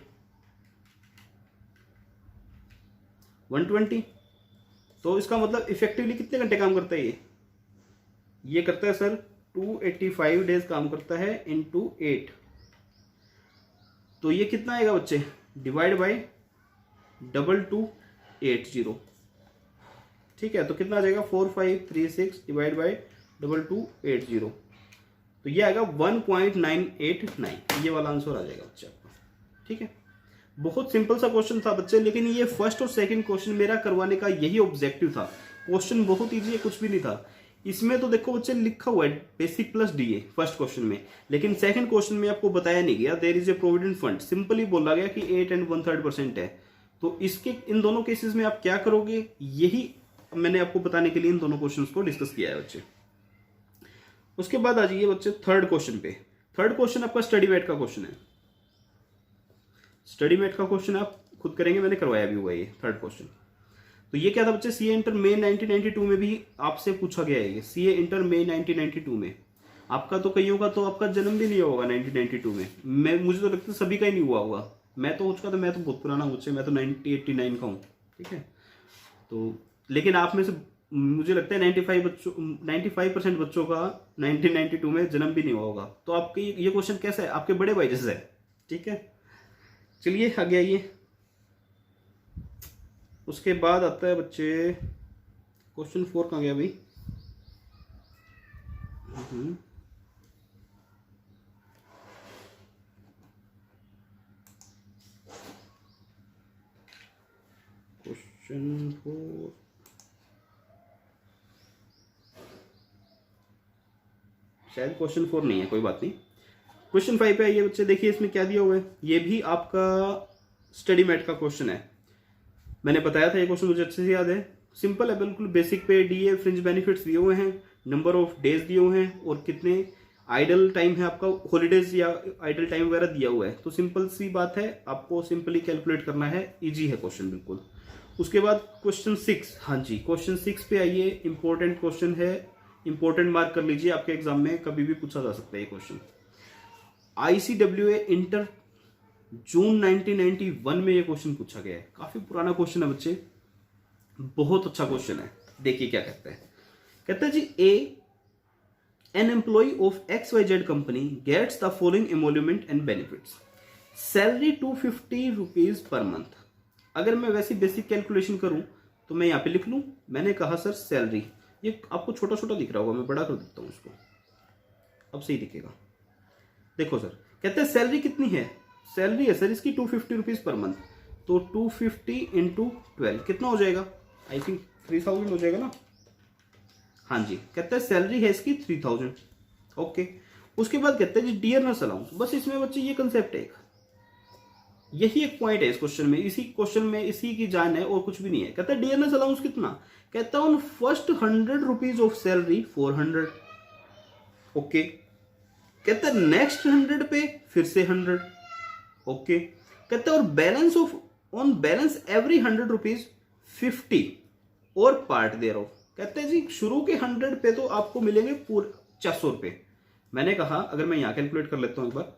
120। तो इसका मतलब इफेक्टिवली कितने घंटे काम करता है ये करता है सर 285 डेज काम करता है इंटू 8। तो ये कितना आएगा बच्चे, डिवाइड बाय 2280। ठीक है, तो कितना आ जाएगा 4536 डिवाइड बाय 2280, तो ये आएगा 1.989। ये वाला आंसर आ जाएगा बच्चे आपका। ठीक है, बहुत सिंपल सा क्वेश्चन था बच्चे, लेकिन ये फर्स्ट और सेकंड क्वेश्चन मेरा करवाने का यही ऑब्जेक्टिव था। क्वेश्चन बहुत इजी है, कुछ भी नहीं था इसमें। तो देखो बच्चे लिखा हुआ है basic plus DA first question में, लेकिन सेकंड क्वेश्चन में आपको बताया नहीं गया there is a provident fund, simply बोला गया कि 8 and 1/3% है। तो इसके इन दोनों केसेस में आप क्या करोगे, यही मैंने आपको बताने के लिए इन दोनों क्वेश्चन को डिस्कस किया है बच्चे। उसके बाद आ जाइए बच्चे थर्ड क्वेश्चन पे। थर्ड क्वेश्चन आपका स्टडी मेट का क्वेश्चन है। स्टडी मेट का क्वेश्चन आप खुद करेंगे, मैंने करवाया भी हुआ ये थर्ड क्वेश्चन। तो ये क्या था बच्चे, सीए इंटर मई 1992 में भी आपसे पूछा गया है। ये सीए इंटर मई 1992 में आपका तो कईयों का तो आपका जन्म भी नहीं होगा 1992 में। मुझे तो लगता है सभी का ही नहीं हुआ होगा। मैं तो उसका तो मैं तो बहुत पुराना मुझसे, मैं तो 1989 का हूँ। ठीक है, तो लेकिन आप में से मुझे लगता है 95% बच्चों का 1992 में जन्म भी नहीं हुआ होगा। तो आपके ये क्वेश्चन कैसा है, आपके बड़े भाई जैसा है। ठीक है, चलिए आगे आइए। उसके बाद आता है बच्चे क्वेश्चन 4 कहाँ गया भाई। क्वेश्चन 4 शायद क्वेश्चन 4 नहीं है, कोई बात नहीं। क्वेश्चन 5 पे आइए बच्चे, देखिए इसमें क्या दिया हुआ है। ये भी आपका स्टडी मेट का क्वेश्चन है। मैंने बताया था ये क्वेश्चन मुझे अच्छे से याद है। सिंपल है बिल्कुल, बेसिक पे डीए फ्रिंज बेनिफिट्स दिए हुए हैं, नंबर ऑफ डेज दिए हुए हैं, और कितने आइडल टाइम है आपका, हॉलीडेज या आइडल टाइम वगैरह दिया हुआ है। तो सिंपल सी बात है, आपको सिंपली कैलकुलेट करना है, इजी है क्वेश्चन बिल्कुल। उसके बाद क्वेश्चन 6, हाँ जी क्वेश्चन 6 पे आइए। इंपॉर्टेंट क्वेश्चन है, इंपॉर्टेंट मार्क कर लीजिए, आपके एग्जाम में कभी भी पूछा जा सकता है ये क्वेश्चन। ICWA इंटर जून 1991 में ये क्वेश्चन पूछा गया है। काफी पुराना क्वेश्चन है बच्चे, बहुत अच्छा क्वेश्चन है। देखिए क्या कहता है, कहता है जी an employee of XYZ company gets the following emolument and benefits. Salary 250 rupees per month. अगर मैं वैसी बेसिक कैलकुलेशन करूं तो मैं यहाँ पे लिख लूं, मैंने कहा सर सैलरी, ये आपको छोटा छोटा दिख रहा होगा, मैं बड़ा कर देता हूं इसको, अब सही दिखेगा। देखो सर, कहते हैं सैलरी कितनी है, सैलरी है सर इसकी 250 रुपीज पर मंथ। तो 250 इंटू 12 कितना हो जाएगा, आई थिंक 3000 हो जाएगा ना। हाँ जी, कहते हैं सैलरी है इसकी 3000। ओके, उसके बाद कहते हैं जी डियरनेस अलाउंस। बस इसमें बच्चे ये कंसेप्ट है, यही एक पॉइंट है इस क्वेश्चन में, इसी क्वेश्चन में इसी की जान है और कुछ भी नहीं है। कहता है डियरनेस अलाउंस कितना, कहता है on first 100 rupees of salary 400। Okay, कहता है नेक्स्ट 100 पे फिर से 100। ओके, कहता है और balance of on balance every 100 rupees 50 और पार्ट देयर ऑफ। कहते हैं जी शुरू के 100 पे तो आपको मिलेंगे पूरे 400 रुपए, मैंने कहा अगर मैं यहाँ कैलकुलेट कर लेता हूँ एक बार,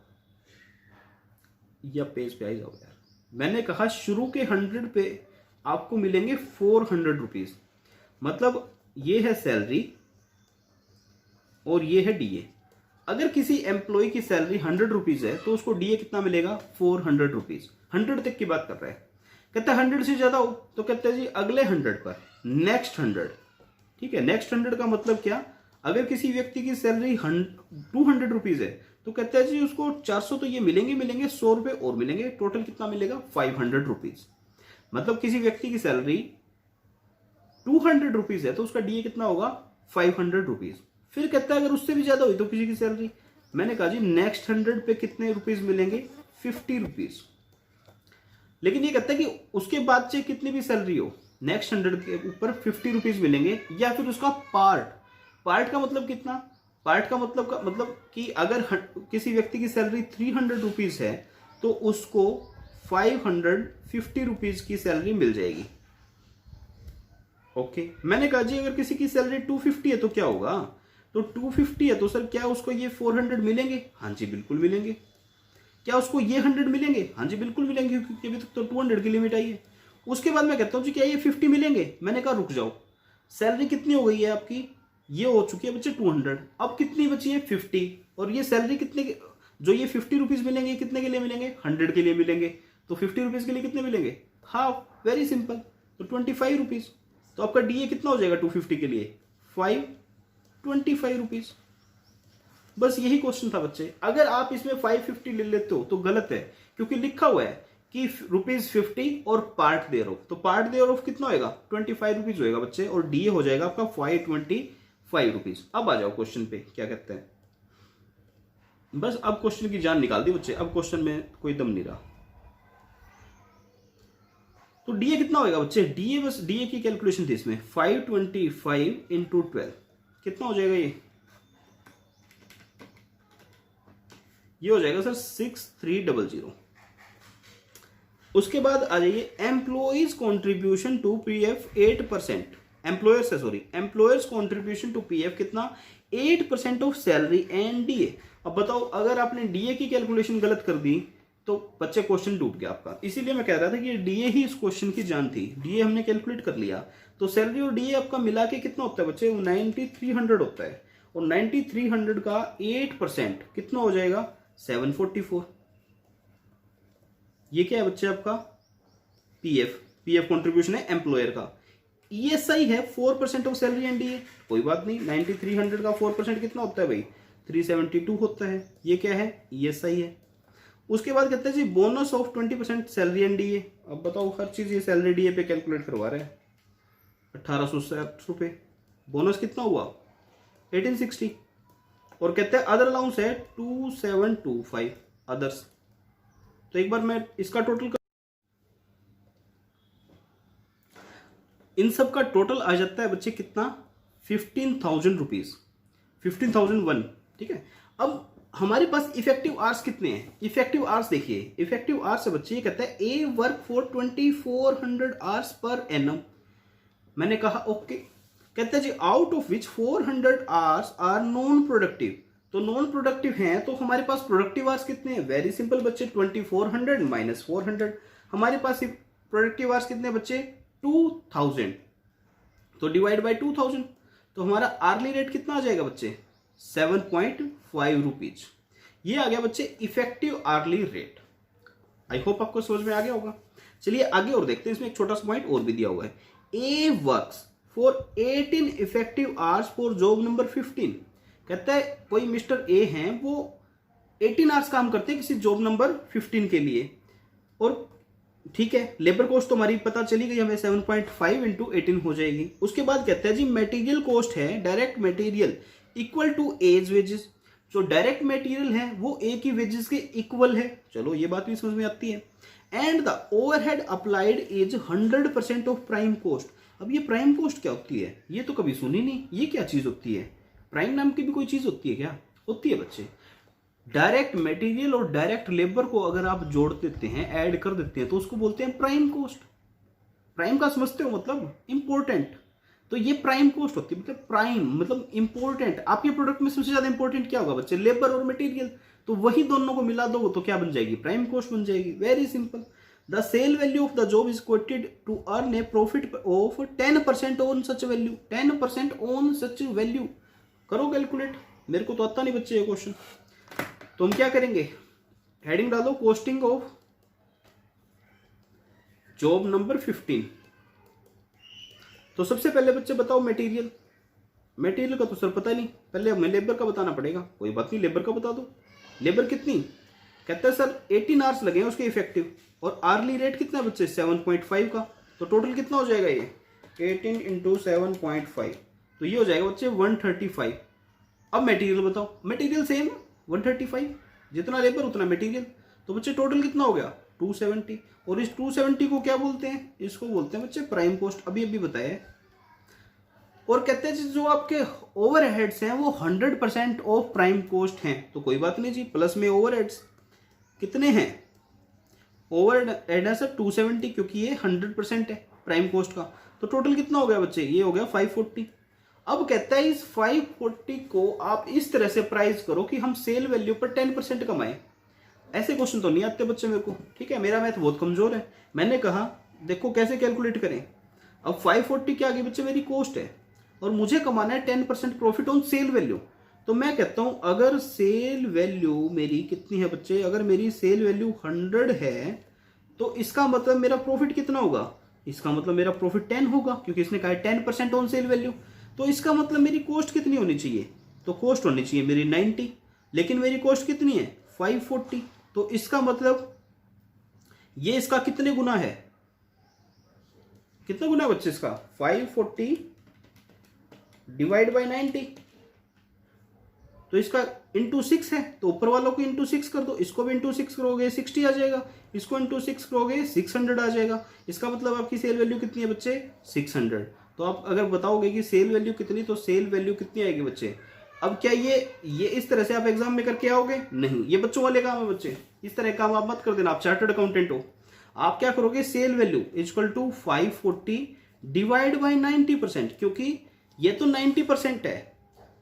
या पेज पे आ जाओ यार। मैंने कहा शुरू के 100 पे आपको मिलेंगे 400 रुपीज, मतलब ये है सैलरी और ये है डीए। अगर किसी एम्प्लॉय की सैलरी 100 रुपीज है तो उसको डीए कितना मिलेगा, 400 रुपीज। 100 तक की बात कर रहा है। कहता है 100 से ज्यादा हो तो कहते हैं जी अगले 100 पर नेक्स्ट 100। ठीक है, नेक्स्ट 100 का मतलब क्या, अगर किसी व्यक्ति की सैलरी 200 रुपीज है तो कहते हैं जी उसको 400 तो ये मिलेंगे 100 रुपए और मिलेंगे, टोटल कितना मिलेगा 500 रुपीज। मतलब किसी व्यक्ति की सैलरी 200 रुपीज है तो उसका डीए कितना होगा 500 रुपीज। फिर कहता है अगर उससे भी ज्यादा हुई तो किसी की सैलरी, मैंने कहा जी नेक्स्ट 100 पे कितने रुपीज मिलेंगे 50 रुपीज। लेकिन ये कहता है कि उसके बाद से कितनी भी सैलरी हो नेक्स्ट 100 के ऊपर 50 रुपीज मिलेंगे, या फिर उसका पार्ट का मतलब कितना, पार्ट का मतलब कि अगर किसी व्यक्ति की सैलरी 300 रुपीज है तो उसको 550 रुपीज की सैलरी मिल जाएगी। ओके, मैंने कहा जी अगर किसी की सैलरी 250 है तो क्या होगा, तो 250 है तो सर क्या उसको ये 400 मिलेंगे, हाँ जी बिल्कुल मिलेंगे। क्या उसको ये 100 मिलेंगे, हाँ जी बिल्कुल मिलेंगे, क्योंकि अभी तक तो 200 की लिमिट आई है। उसके बाद मैं कहता हूँ जी क्या ये 50 मिलेंगे, मैंने कहा रुक जाओ, सैलरी कितनी हो गई है आपकी, ये हो चुकी है बच्चे 200, अब कितनी बची है 50, और ये सैलरी कितने के, जो ये 50 रुपीज मिलेंगे कितने के लिए मिलेंगे 100 के लिए मिलेंगे, तो 50 रुपीज के लिए कितने मिलेंगे हाफ, वेरी सिंपल, तो 25 रुपीज। तो आपका डीए कितना हो जाएगा 250 के लिए 525 रुपीज। बस यही क्वेश्चन था बच्चे। अगर आप इसमें 550 ले लेते हो तो गलत है, क्योंकि लिखा हुआ है कि ₹50 और पार्ट देयर ऑफ, तो पार्ट देयर ऑफ कितना होगा 25 रुपीज होगा बच्चे, और डीए हो जाएगा आपका 525 रुपीज। अब आ जाओ क्वेश्चन पे क्या कहते हैं। बस अब क्वेश्चन की जान निकाल दी बच्चे, अब क्वेश्चन में कोई दम नहीं रहा। तो डीए कितना होगा बच्चे, डीए बस डीए की कैलकुलेशन थी इसमें, 525 इंटू 12 कितना हो जाएगा, ये हो जाएगा सर 6300। उसके बाद आ जाइए employees contribution to PF 8%, employers contribution to PF कितना 8% ऑफ सैलरी एंड डीए। अब बताओ अगर आपने डीए की कैलकुलेशन गलत कर दी तो बच्चे क्वेश्चन डूब गया आपका। इसीलिए मैं कह रहा था कि डीए ही इस क्वेश्चन की जान थी। डीए हमने कैलकुलेट कर लिया तो सैलरी और डीए आपका मिला के कितना होता है बच्चे 9300 होता है, और 9300 का 8% कितना हो जाएगा 744। ये क्या है बच्चे आपका पीएफ कंट्रीब्यूशन है एम्प्लॉयर का। ईएसआई है 4% ऑफ सैलरी एंड डीए, कोई बात नहीं, 9300 का 4% कितना होता है भाई 372 होता है, ये क्या है ईएसआई है। उसके बाद कहते हैं जी bonus of 20% salary and DA. अब बताओ हर चीज ये सैलरी डीए पे कैलकुलेट करवा रहे हैं, 1860 रुपए, बोनस कितना हुआ 1860, और कहते हैं अदर अलाउंस है 2725 अदर्स। तो एक बार मैं इसका टोटल इन सब का टोटल आ जाता है बच्चे कितना 15,000 रुपीज, 15,001। ठीक है, अब हमारे पास इफेक्टिव आवर्स कितने हैं, इफेक्टिव आवर्स देखिए, इफेक्टिव आवर्स है बच्चे ये कहता है A work for 2400 hours per annum. मैंने कहा ओके, कहता है जी out of which 400 hours are non productive, तो नॉन प्रोडक्टिव हैं तो हमारे पास प्रोडक्टिव आवर्स कितने हैं, वेरी सिंपल बच्चे 2400 माइनस 400, हमारे पास प्रोडक्टिव आवर्स कितने बच्चे 2000, तो डिवाइड बाय 2000, तो हमारा आर्ली रेट कितना आ जाएगा बच्चे 7.5 रुपीज। ये आ गया बच्चे effective hourly rate. I hope आपको समझ में आ गया होगा। चलिए आगे और देखते हैं, इसमें एक छोटा सा पॉइंट और भी दिया हुआ है, A works for 18 effective hours for job number 15। कहता है कोई मिस्टर ए हैं वो 18 आवर्स काम करते हैं किसी जॉब नंबर 15 के लिए, और ठीक है लेबर कॉस्ट तो हमारी पता चली गई हमें 7.5 इंटू 18 हो जाएगी। उसके बाद कहता है जी मटेरियल कॉस्ट है direct material equal to as wages, जो डायरेक्ट मटेरियल है वो ए की वेजेस के इक्वल है, चलो ये बात भी समझ में आती है। And the overhead applied is 100% of prime cost. अब ये प्राइम कॉस्ट क्या होती है, ये तो कभी सुनी नहीं, ये क्या चीज होती है, प्राइम नाम की भी कोई चीज होती है क्या, होती है बच्चे। डायरेक्ट मटेरियल और डायरेक्ट लेबर को अगर आप जोड़ देते हैं ऐड कर देते हैं तो उसको बोलते हैं प्राइम कॉस्ट। प्राइम का समझते हो मतलब इंपॉर्टेंट, तो ये प्राइम कॉस्ट होती है, मतलब प्राइम मतलब इंपॉर्टेंट। आपके प्रोडक्ट में सबसे ज्यादा इंपॉर्टेंट क्या होगा बच्चे? लेबर और मटेरियल। तो वही दोनों को मिला दो तो क्या बन जाएगी? प्राइम कॉस्ट बन जाएगी। Very simple. The sale value of the job is quoted to earn a profit of 10% on such value. 10% on such value. करो कैलकुलेट। मेरे को तो आता नहीं बच्चे ये क्वेश्चन। तो हम क्या करेंगे? हेडिंग डालो कॉस्टिंग ऑफ जॉब नंबर 15। तो सबसे पहले बच्चे बताओ मटेरियल। मटेरियल का तो सर पता नहीं, पहले हमें लेबर का बताना पड़ेगा। कोई बात नहीं, लेबर का बता दो। लेबर कितनी? कहते हैं सर 18 आवर्स लगे हैं उसके इफेक्टिव, और आर्ली रेट कितना है बच्चे? 7.5 का। तो टोटल कितना हो जाएगा ये? 18 इंटू 7.5, तो ये हो जाएगा बच्चे 135। अब मटेरियल बताओ। मटेरियल सेम 135, जितना लेबर उतना मटेरियल। तो बच्चे टोटल कितना हो गया? 270। और इस 270 को क्या बोलते हैं? इसको बोलते हैं बच्चे प्राइम कॉस्ट। अभी अभी बताया। और कहते हैं जो आपके ओवरहेड्स हैं वो 100% ऑफ प्राइम कॉस्ट हैं। तो कोई बात नहीं जी, प्लस में ओवरहेड्स कितने हैं? ओवरहेड है सर 270, क्योंकि ये 100% है प्राइम कॉस्ट का। तो टोटल कितना हो गया बच्चे? ये हो गया 540। अब कहता है इस 540 को आप इस तरह से प्राइस करो कि हम सेल वैल्यू पर 10% कमाएं। ऐसे क्वेश्चन तो नहीं आते बच्चे मेरे को, ठीक है। मेरा मैथ बहुत कमजोर है। मैंने कहा देखो कैसे कैलकुलेट करें। अब 540 के आगे बच्चे मेरी कॉस्ट है, और मुझे कमाना है 10% प्रॉफिट ऑन सेल वैल्यू। तो मैं कहता हूं अगर सेल वैल्यू मेरी कितनी है बच्चे? अगर मेरी सेल वैल्यू 100 है, तो इसका मतलब मेरा प्रॉफिट कितना होगा? इसका मतलब मेरा प्रॉफिट 10 होगा, क्योंकि इसने कहा 10% ऑन सेल वैल्यू। तो इसका मतलब मेरी कॉस्ट कितनी होनी चाहिए? तो कॉस्ट होनी चाहिए मेरी 90, लेकिन मेरी कॉस्ट कितनी है? 540। तो इसका मतलब ये इसका कितने गुना है? कितना गुना है बच्चे इसका? 540 डिवाइड बाई 90। तो इसका इंटू 6 है, तो ऊपर वालों को इंटू 6 कर दो। इसको भी इंटू 6 करोगे 60 आ जाएगा, इसको इंटू 6 करोगे 600 आ जाएगा। इसका मतलब आपकी सेल वैल्यू कितनी है बच्चे? 600। तो आप अगर बताओगे कि सेल वैल्यू कितनी, तो सेल वैल्यू कितनी आएगी बच्चे? अब क्या ये इस तरह से आप एग्जाम में करके आओगे? नहीं, ये बच्चों वाले काम है बच्चे। इस तरह काम आप मत कर देना, आप चार्टर्ड अकाउंटेंट हो। आप क्या करोगे? Sale value equal to 540 divide by 90%, क्योंकि ये तो 90% है।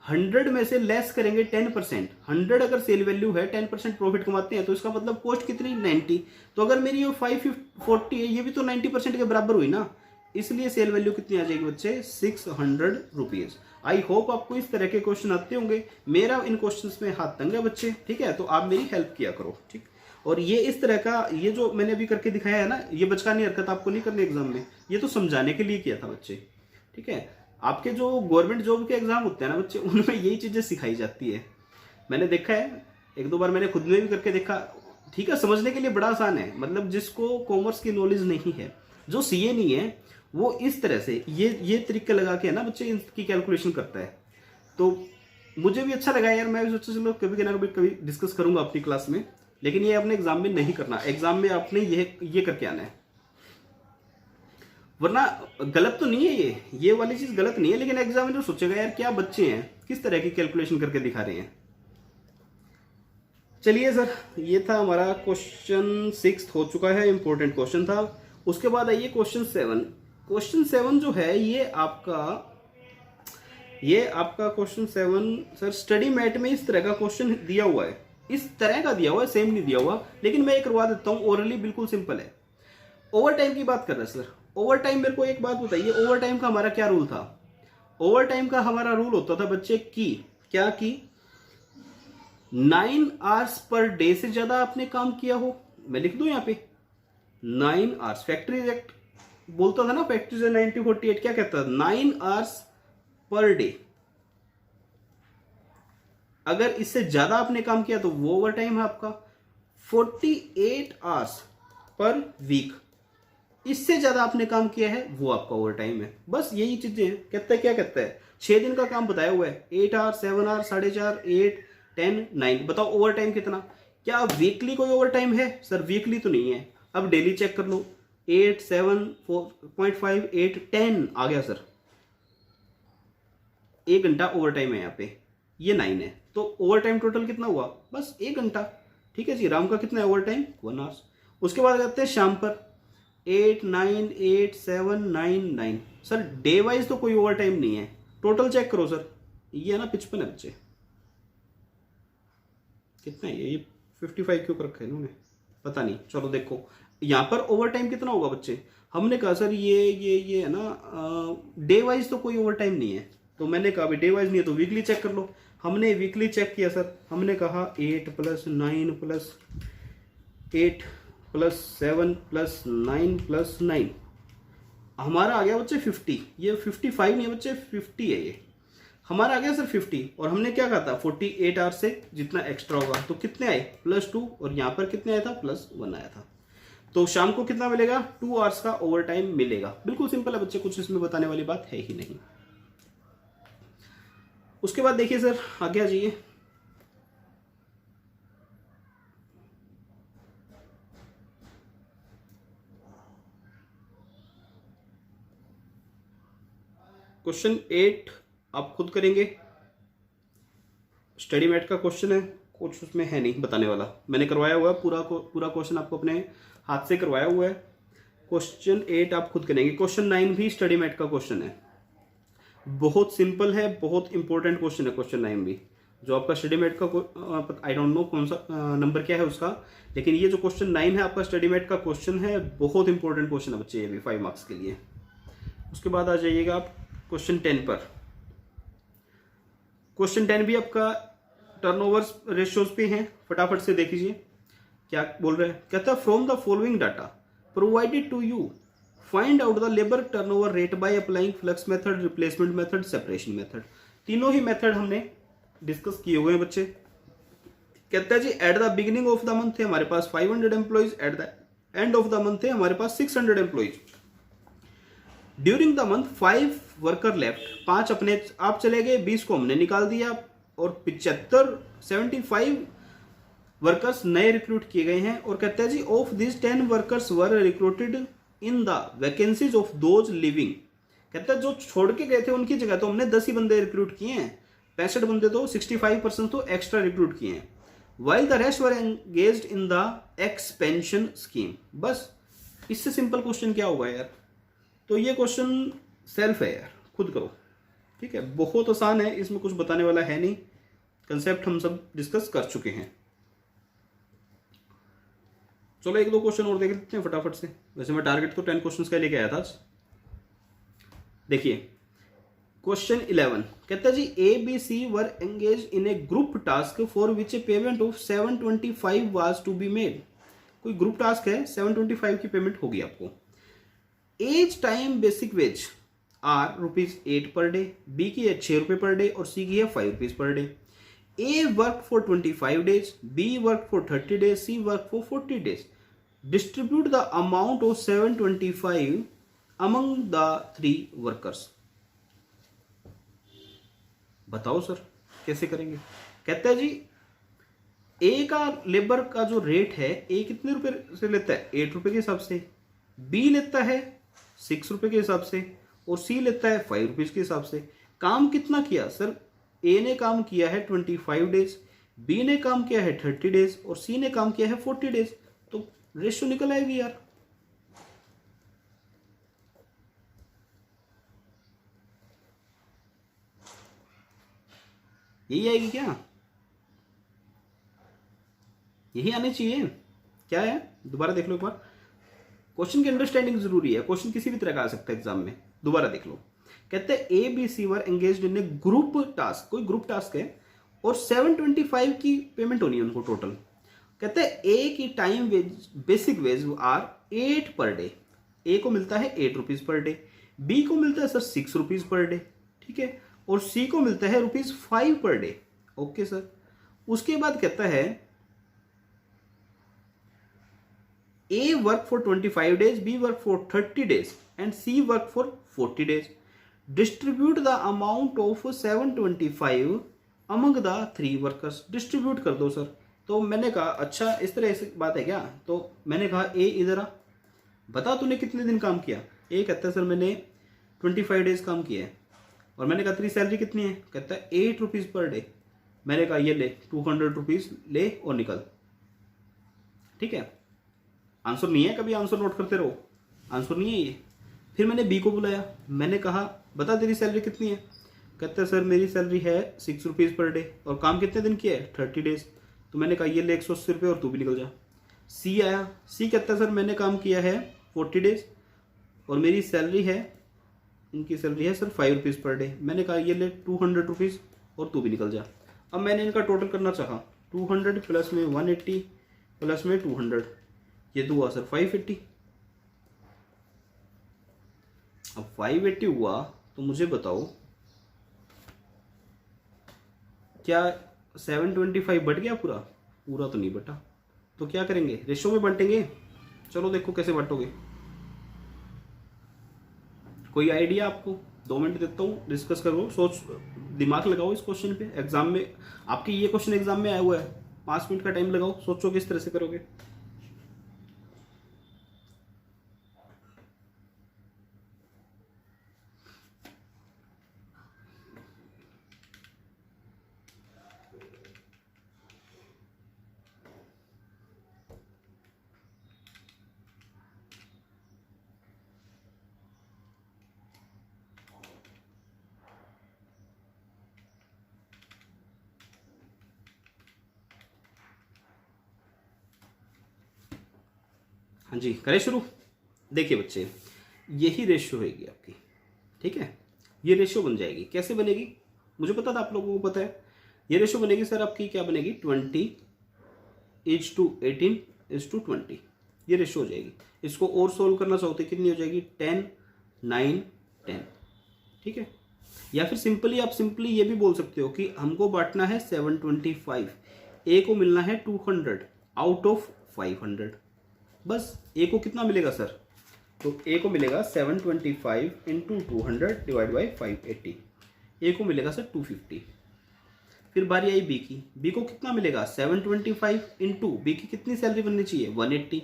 100 में से लेस करेंगे 10%। 100 अगर सेल वैल्यू है, 10% प्रॉफिट कमाते हैं, तो इसका मतलब कॉस्ट कितनी? 90। तो अगर मेरी ये 540 है, ये भी तो 90% के बराबर हुई ना। इसलिए सेल वैल्यू कितनी आ जाएगी बच्चे? 600 रुपीज। आई होप आपको इस तरह के क्वेश्चन आते होंगे। मेरा इन क्वेश्चंस में हाथ तंग है बच्चे, ठीक है। तो आप मेरी हेल्प किया करो, ठीक। और ये इस तरह का, ये जो मैंने अभी करके दिखाया है ना, ये बचकानी हरकत आपको नहीं करनी एग्जाम में। ये तो समझाने के लिए किया था बच्चे, ठीक है। आपके जो गवर्नमेंट जॉब के एग्जाम होते हैं ना बच्चे, उनमें यही चीजें सिखाई जाती है। मैंने देखा है, एक दो बार मैंने खुद में भी करके देखा, ठीक है। समझने के लिए बड़ा आसान है, मतलब जिसको कॉमर्स की नॉलेज नहीं है, जो सीए नहीं है, वो इस तरह से ये तरीके लगा के है ना बच्चे इसकी कैलकुलेशन करता है। तो मुझे भी अच्छा लगा यार। मैं भी सोचा चलो कभी डिस्कस करूंगा अपनी क्लास में, लेकिन ये अपने एग्जाम में नहीं करना। एग्जाम में आपने ये करके आना है, वरना गलत तो नहीं है ये वाली चीज गलत नहीं है, लेकिन एग्जामिनर सोचेगा यार क्या बच्चे हैं, किस तरह की कैलकुलेशन करके दिखा रहे हैं। चलिए सर, ये था हमारा क्वेश्चन 6 हो चुका है, इंपॉर्टेंट क्वेश्चन था। उसके बाद आइए क्वेश्चन 7। क्वेश्चन 7 जो है ये आपका क्वेश्चन 7 सर स्टडी मैट में इस तरह का क्वेश्चन दिया हुआ है। इस तरह का दिया हुआ है, सेम नहीं दिया हुआ, लेकिन मैं ये करवा देता हूँ ओरली, बिल्कुल सिंपल है। ओवर टाइम की बात कर रहे हैं सर। ओवर टाइम, मेरे को एक बात बताइए, ओवर टाइम का हमारा क्या रूल था? ओवर टाइम का हमारा रूल होता था बच्चे की क्या की 9 आवर्स पर डे से ज्यादा आपने काम किया हो, मैं लिख दूं यहाँ पे 9 आवर्स। फैक्ट्री एक्ट बोलता था ना, फैक्ट्री 1948 क्या कहता था? 9 आवर्स पर डे। अगर इससे ज्यादा आपने काम किया तो वो ओवर टाइम है आपका। 48 आवर्स पर वीक, इससे ज्यादा आपने काम किया है वो आपका ओवर टाइम है। बस यही चीजें हैं। कहता है क्या कहता है? 6 दिन का काम बताया हुआ है, 8 आवर्स, 7 आवर्स, 4.5, 8, 10, 9। बताओ ओवर टाइम कितना? क्या वीकली कोई ओवर टाइम है? सर वीकली तो नहीं है। अब डेली चेक कर लो, 8, 7, 4.5, 8, 10 आ गया सर। 1 घंटा ओवर टाइम है यहाँ पे, ये 9 है। तो ओवर टाइम टोटल कितना हुआ? बस 1 घंटा, ठीक है जी। राम का कितना है ओवर टाइम? 1 आवर्स। उसके बाद आते हैं शाम पर, 898799। सर डे वाइज तो कोई ओवर टाइम नहीं है, टोटल चेक करो सर। ये है ना 55 है बच्चे, कितना है ये 55 क्यों कर रखा है इन्होंने, पता नहीं। चलो देखो यहाँ पर ओवर टाइम कितना होगा बच्चे। हमने कहा सर ये है ना डे वाइज तो कोई ओवर टाइम नहीं है, तो मैंने कहा भाई डे वाइज नहीं है तो वीकली चेक कर लो। हमने वीकली चेक किया सर, हमने कहा 8 + 9 + 8 + 7 + 9 + 9 हमारा आ गया बच्चे 50। ये 55 नहीं है बच्चे, 50 है ये हमारा आ गया सर 50। और हमने क्या कहा था 48 आवर से जितना एक्स्ट्रा होगा तो कितने आए +2, और यहाँ पर कितने आया था +1 आया था। तो शाम को कितना मिलेगा 2 आवर्स का ओवर टाइम मिलेगा। बिल्कुल सिंपल है बच्चे, कुछ इसमें बताने वाली बात है ही नहीं। उसके बाद देखिए सर आगे आ जाइए। क्वेश्चन 8 आप खुद करेंगे, स्टडी मैट का क्वेश्चन है, कुछ उसमें है नहीं बताने वाला, मैंने करवाया हुआ है पूरा क्वेश्चन आपको अपने हाथ से करवाया हुआ है। क्वेश्चन 8 आप खुद करेंगे। क्वेश्चन 9 भी स्टडी मैट का क्वेश्चन है, बहुत सिंपल है, बहुत इंपॉर्टेंट क्वेश्चन है क्वेश्चन 9 भी। जो आपका स्टडी मैट का आई डोंट नो कौन सा नंबर क्या है उसका, लेकिन ये जो क्वेश्चन 9 है आपका स्टडी मैट का क्वेश्चन है, बहुत इंपॉर्टेंट क्वेश्चन है बच्चे, ये भी 5 मार्क्स के लिए। उसके बाद आ जाइएगा आप क्वेश्चन 10 पर। क्वेश्चन 10 भी आपका टर्नओवर रेशियोज पे हैं, फटाफट से देख लीजिए क्या बोल रहे हैं। कहता है from the following data provided to you find out the labour turnover rate by applying flux method, replacement method, separation method. तीनों ही मेथड हमने डिस्कस किए हुए हैं बच्चे। कहता है जी at the beginning of the month है हमारे पास 500 employees, at the end of the month है हमारे पास 600 employees. During the month 5 worker left, 5 अपने आप चले गए, 20 को हमने निकाल दिया, और 75 वर्कर्स नए रिक्रूट किए गए हैं। और कहते हैं जी of this 10 workers were recruited in the vacancies of those leaving. कहता है जो छोड़ के गए थे उनकी जगह तो हमने 10 ही बंदे रिक्रूट किए हैं, 65 बंदे तो 65% तो एक्स्ट्रा रिक्रूट किए हैं। While the rest were engaged in the expansion scheme. बस इससे सिंपल क्वेश्चन क्या होगा यार। तो ये क्वेश्चन सेल्फ है यार, खुद करो, ठीक है, बहुत आसान है, इसमें कुछ बताने वाला है नहीं, कंसेप्ट हम सब डिस्कस कर चुके हैं। चलो 1-2 क्वेश्चन और देख लेते हैं फटाफट से। वैसे मैं टारगेट तो 10 क्वेश्चंस का लेके आया था आज। देखिए क्वेश्चन 11 कहता है जी ABC were engage in a group task for which a payment of 725 was to be made. कोई ग्रुप टास्क है, 725 की पेमेंट होगी आपको। As time basic wage are ₹8 per day, B की है 6 रुपये पर डे, और सी की है 5 rupees per day. A work for 25 days, B work for 30 days, C work for 40 days। Distribute the amount of 725 among the 3 workers. बताओ sir कैसे करेंगे। कहता है जी ए का लेबर का जो रेट है, ए कितने रुपए से लेता है 8 रुपए के हिसाब से, बी लेता है 6 रुपए के हिसाब से, और सी लेता है 5 रुपीज के हिसाब से। काम कितना किया सर, ए ने काम किया है 25 डेज, बी ने काम किया है 30 डेज, और सी ने काम किया है 40 डेज। तो रेशियो निकल आएगी यार। यही आएगी क्या, यही आनी चाहिए। क्या है दोबारा देख लो एक बार, क्वेश्चन की अंडरस्टैंडिंग जरूरी है, क्वेश्चन किसी भी तरह का आ सकता है एग्जाम में। दोबारा देख लो, कहते हैं ABC were engaged in a group task, कोई ग्रुप टास्क है, और 725 की पेमेंट होनी है उनको टोटल। कहते हैं ए की time wage basic wage are 8 per day, ए को मिलता है 8 रुपीज पर डे, बी को मिलता है सर 6 रुपीज पर डे, ठीक है, और सी को मिलता है ₹5 पर डे। Okay sir. उसके बाद कहता है A work for 25 days, B work for 30 days, and C work for 40 days. Distribute the amount of 725 among the 3 workers. Distribute कर दो सर। तो मैंने कहा अच्छा इस तरह ऐसी बात है क्या, तो मैंने कहा ए इधर आ, बता तूने कितने दिन काम किया। ए कहता है सर मैंने 25 डेज काम किया है, और मैंने कहा तेरी सैलरी कितनी है, कहता है 8 रुपीज पर डे। मैंने कहा ये ले 200 रुपीज ले और निकल, ठीक है। आंसर नहीं है, कभी आंसर नोट करते रहो। आंसर नहीं है ये। फिर मैंने बी को बुलाया, मैंने कहा बता तेरी सैलरी कितनी है। कहता है सर मेरी सैलरी है 6 रुपीज़ पर डे और काम कितने दिन किया है 30 डेज। तो मैंने कहा ये ले 180 रुपये और तू भी निकल जा। सी आया, सी कहता है सर मैंने काम किया है 40 डेज और मेरी सैलरी है, इनकी सैलरी है सर 5 रुपीज़ पर डे। मैंने कहा ये ले 200 रुपीज़ और तू भी निकल जा। अब मैंने इनका टोटल करना चाहा, 200 प्लस में 180 प्लस में 200, ये तो हुआ सर 580। अब 580 हुआ तो मुझे बताओ क्या 725 बट गया पूरा? पूरा तो नहीं बटा, तो क्या करेंगे, रेशो में बांटेंगे। चलो देखो कैसे बांटोगे, कोई आइडिया आपको? 2 मिनट देता हूँ, डिस्कस करो, सोच दिमाग लगाओ इस क्वेश्चन पे। एग्जाम में आपके ये क्वेश्चन एग्जाम में आया हुआ है, 5 मिनट का टाइम लगाओ, सोचो किस तरह से करोगे। हाँ जी करें शुरू। देखिए बच्चे, यही रेशियो होगी आपकी, ठीक है, ये रेशियो बन जाएगी। कैसे बनेगी मुझे पता था, आप लोगों को पता है। ये रेशियो बनेगी सर आपकी, क्या बनेगी, 20:18:20, ये रेशियो हो जाएगी। इसको और सोल्व करना चाहते कितनी हो जाएगी, 10, 9, 10, ठीक है। या फिर सिंपली आप सिंपली ये भी बोल सकते हो कि हमको बांटना है 725, ए को मिलना है 200 आउट ऑफ 500। बस ए को कितना मिलेगा सर, तो ए को मिलेगा 725 इंटू 200 डिवाइड बाई 580, ए को मिलेगा सर 250। फिर बारी आई बी की, बी को कितना मिलेगा 725 इंटू बी की कितनी सैलरी बननी चाहिए 180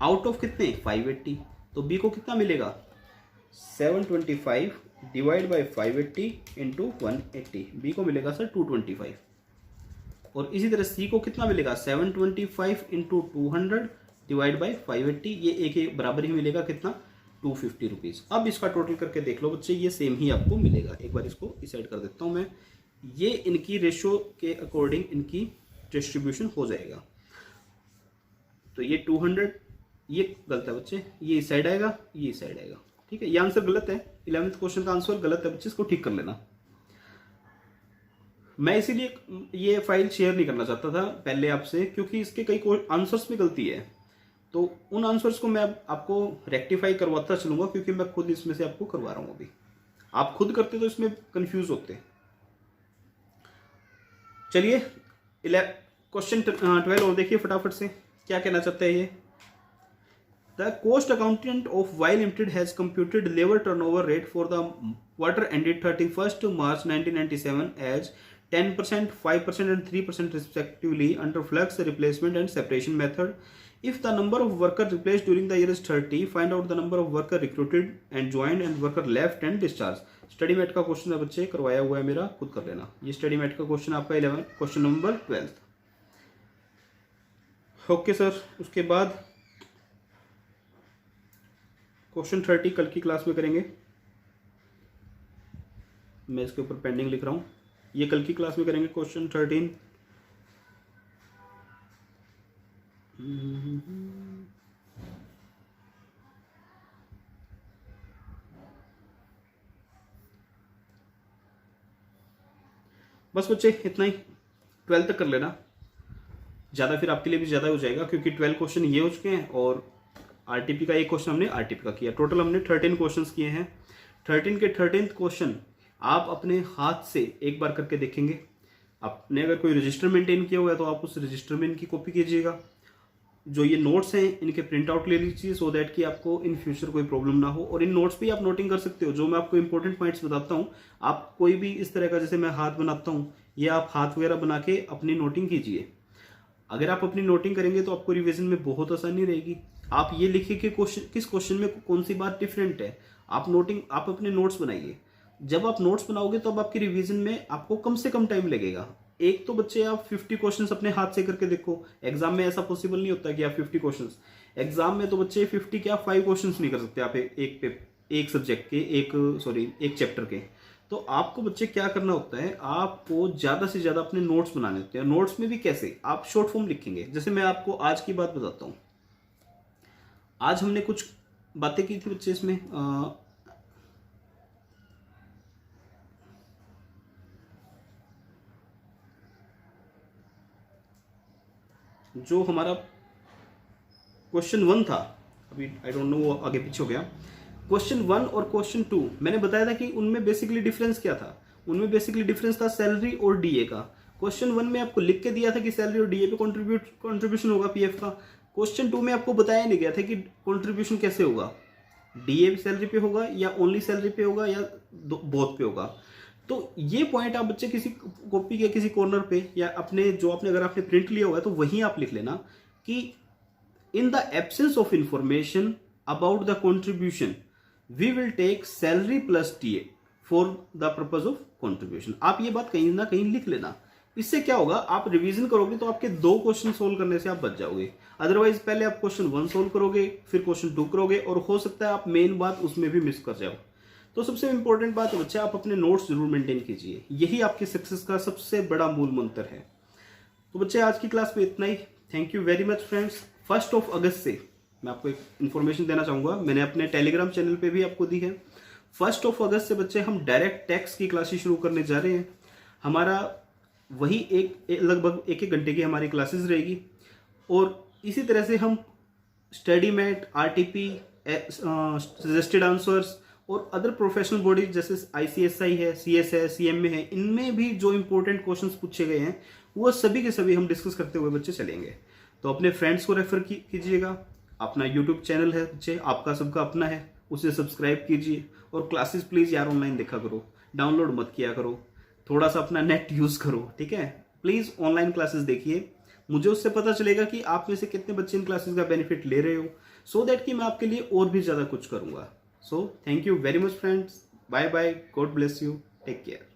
आउट ऑफ कितने 580, तो बी को कितना मिलेगा 725 डिवाइड बाई 580 इंटू 180, बी को मिलेगा सर 225। और इसी तरह सी को कितना मिलेगा 725 इंटू 200 डिवाइड बाई 580, ये एक बराबर ही मिलेगा कितना 250 रुपीज़। अब इसका टोटल करके देख लो बच्चे, ये सेम ही आपको मिलेगा। एक बार इसको इस साइड कर देता हूँ मैं, ये इनकी रेशियो के अकॉर्डिंग इनकी डिस्ट्रीब्यूशन हो जाएगा। तो ये 200, ये गलत है बच्चे, ये इस साइड आएगा, ये इस साइड आएगा, ठीक है। ये आंसर गलत है, 11th क्वेश्चन का आंसर गलत है बच्चे, इसको ठीक कर लेना। मैं इसीलिए ये फाइल शेयर नहीं करना चाहता था पहले आपसे, क्योंकि इसके कई आंसर्स में गलती है, तो उन आंसर्स को मैं आपको रेक्टिफाई करवाता चलूंगा, क्योंकि मैं खुद इसमें से आपको करवा रहा हूं। अभी आप खुद करते तो इसमें कंफ्यूज होते। चलिए क्वेश्चन 12 और देखिए फटाफट से, क्या कहना चाहते हैं ये। The cost accountant of Y limited has computed labour turnover rate for the quarter ended 31 March 1997 as 10%, 5% and 3% respectively under flux replacement and separation method. If the number of workers replaced during the year is 30, find out the number of worker recruited and joined and worker left and discharged. Study mat का question है बच्चे, करवाया हुआ है मेरा, खुद कर लेना। ये स्टडी मैट का क्वेश्चन आपका 11 क्वेश्चन नंबर 12। ओके सर, उसके बाद क्वेश्चन 30 कल की क्लास में करेंगे। मैं इसके ऊपर पेंडिंग लिख रहा हूँ, ये कल की क्लास में करेंगे क्वेश्चन 13। बस बच्चे इतना ही, 12 तक कर लेना, ज़्यादा फिर आपके लिए भी ज़्यादा हो जाएगा, क्योंकि 12 क्वेश्चन ये हो चुके हैं और आरटीपी का एक क्वेश्चन हमने आरटीपी का किया। टोटल हमने 13 क्वेश्चंस किए हैं। 13 के 13th क्वेश्चन आप अपने हाथ से एक बार करके देखेंगे। आपने अगर कोई रजिस्टर मेंटेन किया हुआ है तो आप उस रजिस्टर में इनकी कॉपी कीजिएगा। जो ये नोट्स हैं इनके प्रिंट आउट ले लीजिए, सो दैट कि आपको इन फ्यूचर कोई प्रॉब्लम ना हो। और इन नोट्स पे आप नोटिंग कर सकते हो, जो मैं आपको इंपॉर्टेंट पॉइंट्स बताता हूँ, आप कोई भी इस तरह का, जैसे मैं हाथ बनाता हूँ, ये आप हाथ वगैरह बना के अपनी नोटिंग कीजिए। अगर आप अपनी नोटिंग करेंगे तो आपको रिवीजन में बहुत आसानी रहेगी। आप ये लिखिए कि क्वेश्चन किस क्वेश्चन में कौन सी बात डिफरेंट है। आप अपने नोट्स बनाइए। जब आप नोट्स बनाओगे तो अब आपकी रिवीजन में आपको कम से कम टाइम लगेगा। एक तो बच्चे आप 50 क्वेश्चंस अपने हाथ से करके देखो। एग्जाम में ऐसा पॉसिबल नहीं होता कि आप 50 क्वेश्चंस, एग्जाम में तो बच्चे 50 क्या 5 क्वेश्चंस नहीं कर सकते आप एक सब्जेक्ट के एक चैप्टर के। तो आपको बच्चे क्या करना होता है, आपको ज्यादा से ज्यादा अपने नोट्स बनाने होते हैं। नोट्स में भी कैसे, आप शॉर्ट फॉर्म लिखेंगे। जैसे मैं आपको आज की बात बताता हूं, आज हमने कुछ बातें की थी बच्चे इसमें जो हमारा क्वेश्चन 1 था, अभी आई डोंट नो वो आगे पीछे हो गया। क्वेश्चन 1 और क्वेश्चन 2 मैंने बताया था कि उनमें बेसिकली डिफरेंस क्या था। उनमें बेसिकली डिफरेंस था सैलरी और डीए का। क्वेश्चन 1 में आपको लिख के दिया था कि सैलरी और डीए पे कंट्रीब्यूशन होगा पीएफ का। क्वेश्चन 2 में आपको बताया नहीं गया था कि कंट्रीब्यूशन कैसे होगा, डीए सैलरी पे होगा या ओनली सैलरी पे होगा या बोथ पे होगा। तो ये पॉइंट आप बच्चे किसी कॉपी के किसी कॉर्नर पे या अपने जो आपने अगर आपने प्रिंट लिया होगा तो वहीं आप लिख लेना कि in the absence of information about the contribution we will take salary plus TA for the purpose of contribution. आप ये बात कहीं ना कहीं लिख लेना। इससे क्या होगा, आप रिवीजन करोगे तो आपके 2 क्वेश्चन सोल्व करने से आप बच जाओगे। अदरवाइज पहले आप क्वेश्चन 1 सोल्व करोगे, फिर क्वेश्चन 2 करोगे, और हो सकता है आप मेन बात उसमें भी मिस कर जाओ। तो सबसे इंपॉर्टेंट बात है बच्चे, आप अपने नोट्स जरूर मेंटेन कीजिए। यही आपकी सक्सेस का सबसे बड़ा मूल मंत्र है। तो बच्चे आज की क्लास में इतना ही। Thank you very much friends. 1 अगस्त से मैं आपको एक इन्फॉर्मेशन देना चाहूंगा, मैंने अपने टेलीग्राम चैनल पे भी आपको दी है। 1 अगस्त से बच्चे हम डायरेक्ट टैक्स की क्लासेस शुरू करने जा रहे हैं। हमारा वही लगभग एक घंटे की हमारी क्लासेस रहेगी, और इसी तरह से हम study mat, RTP, suggested answers और अदर प्रोफेशनल बॉडीज जैसे आईसीएसआई है, सीएस है, सीएमए है, इनमें भी जो इंपॉर्टेंट क्वेश्चंस पूछे गए हैं वो सभी के सभी हम डिस्कस करते हुए बच्चे चलेंगे। तो अपने फ्रेंड्स को रेफर कीजिएगा। अपना यूट्यूब चैनल है बच्चे, आपका सबका अपना है, उसे सब्सक्राइब कीजिए। और क्लासेस प्लीज यार ऑनलाइन देखा करो, डाउनलोड मत किया करो, थोड़ा सा अपना नेट यूज करो, ठीक है। प्लीज ऑनलाइन क्लासेस देखिए, मुझे उससे पता चलेगा कि आप में से कितने बच्चे इन क्लासेस का बेनिफिट ले रहे हो, सो दैट कि मैं आपके लिए और भी ज्यादा कुछ करूंगा। So thank you very much friends, bye bye, God bless you, take care.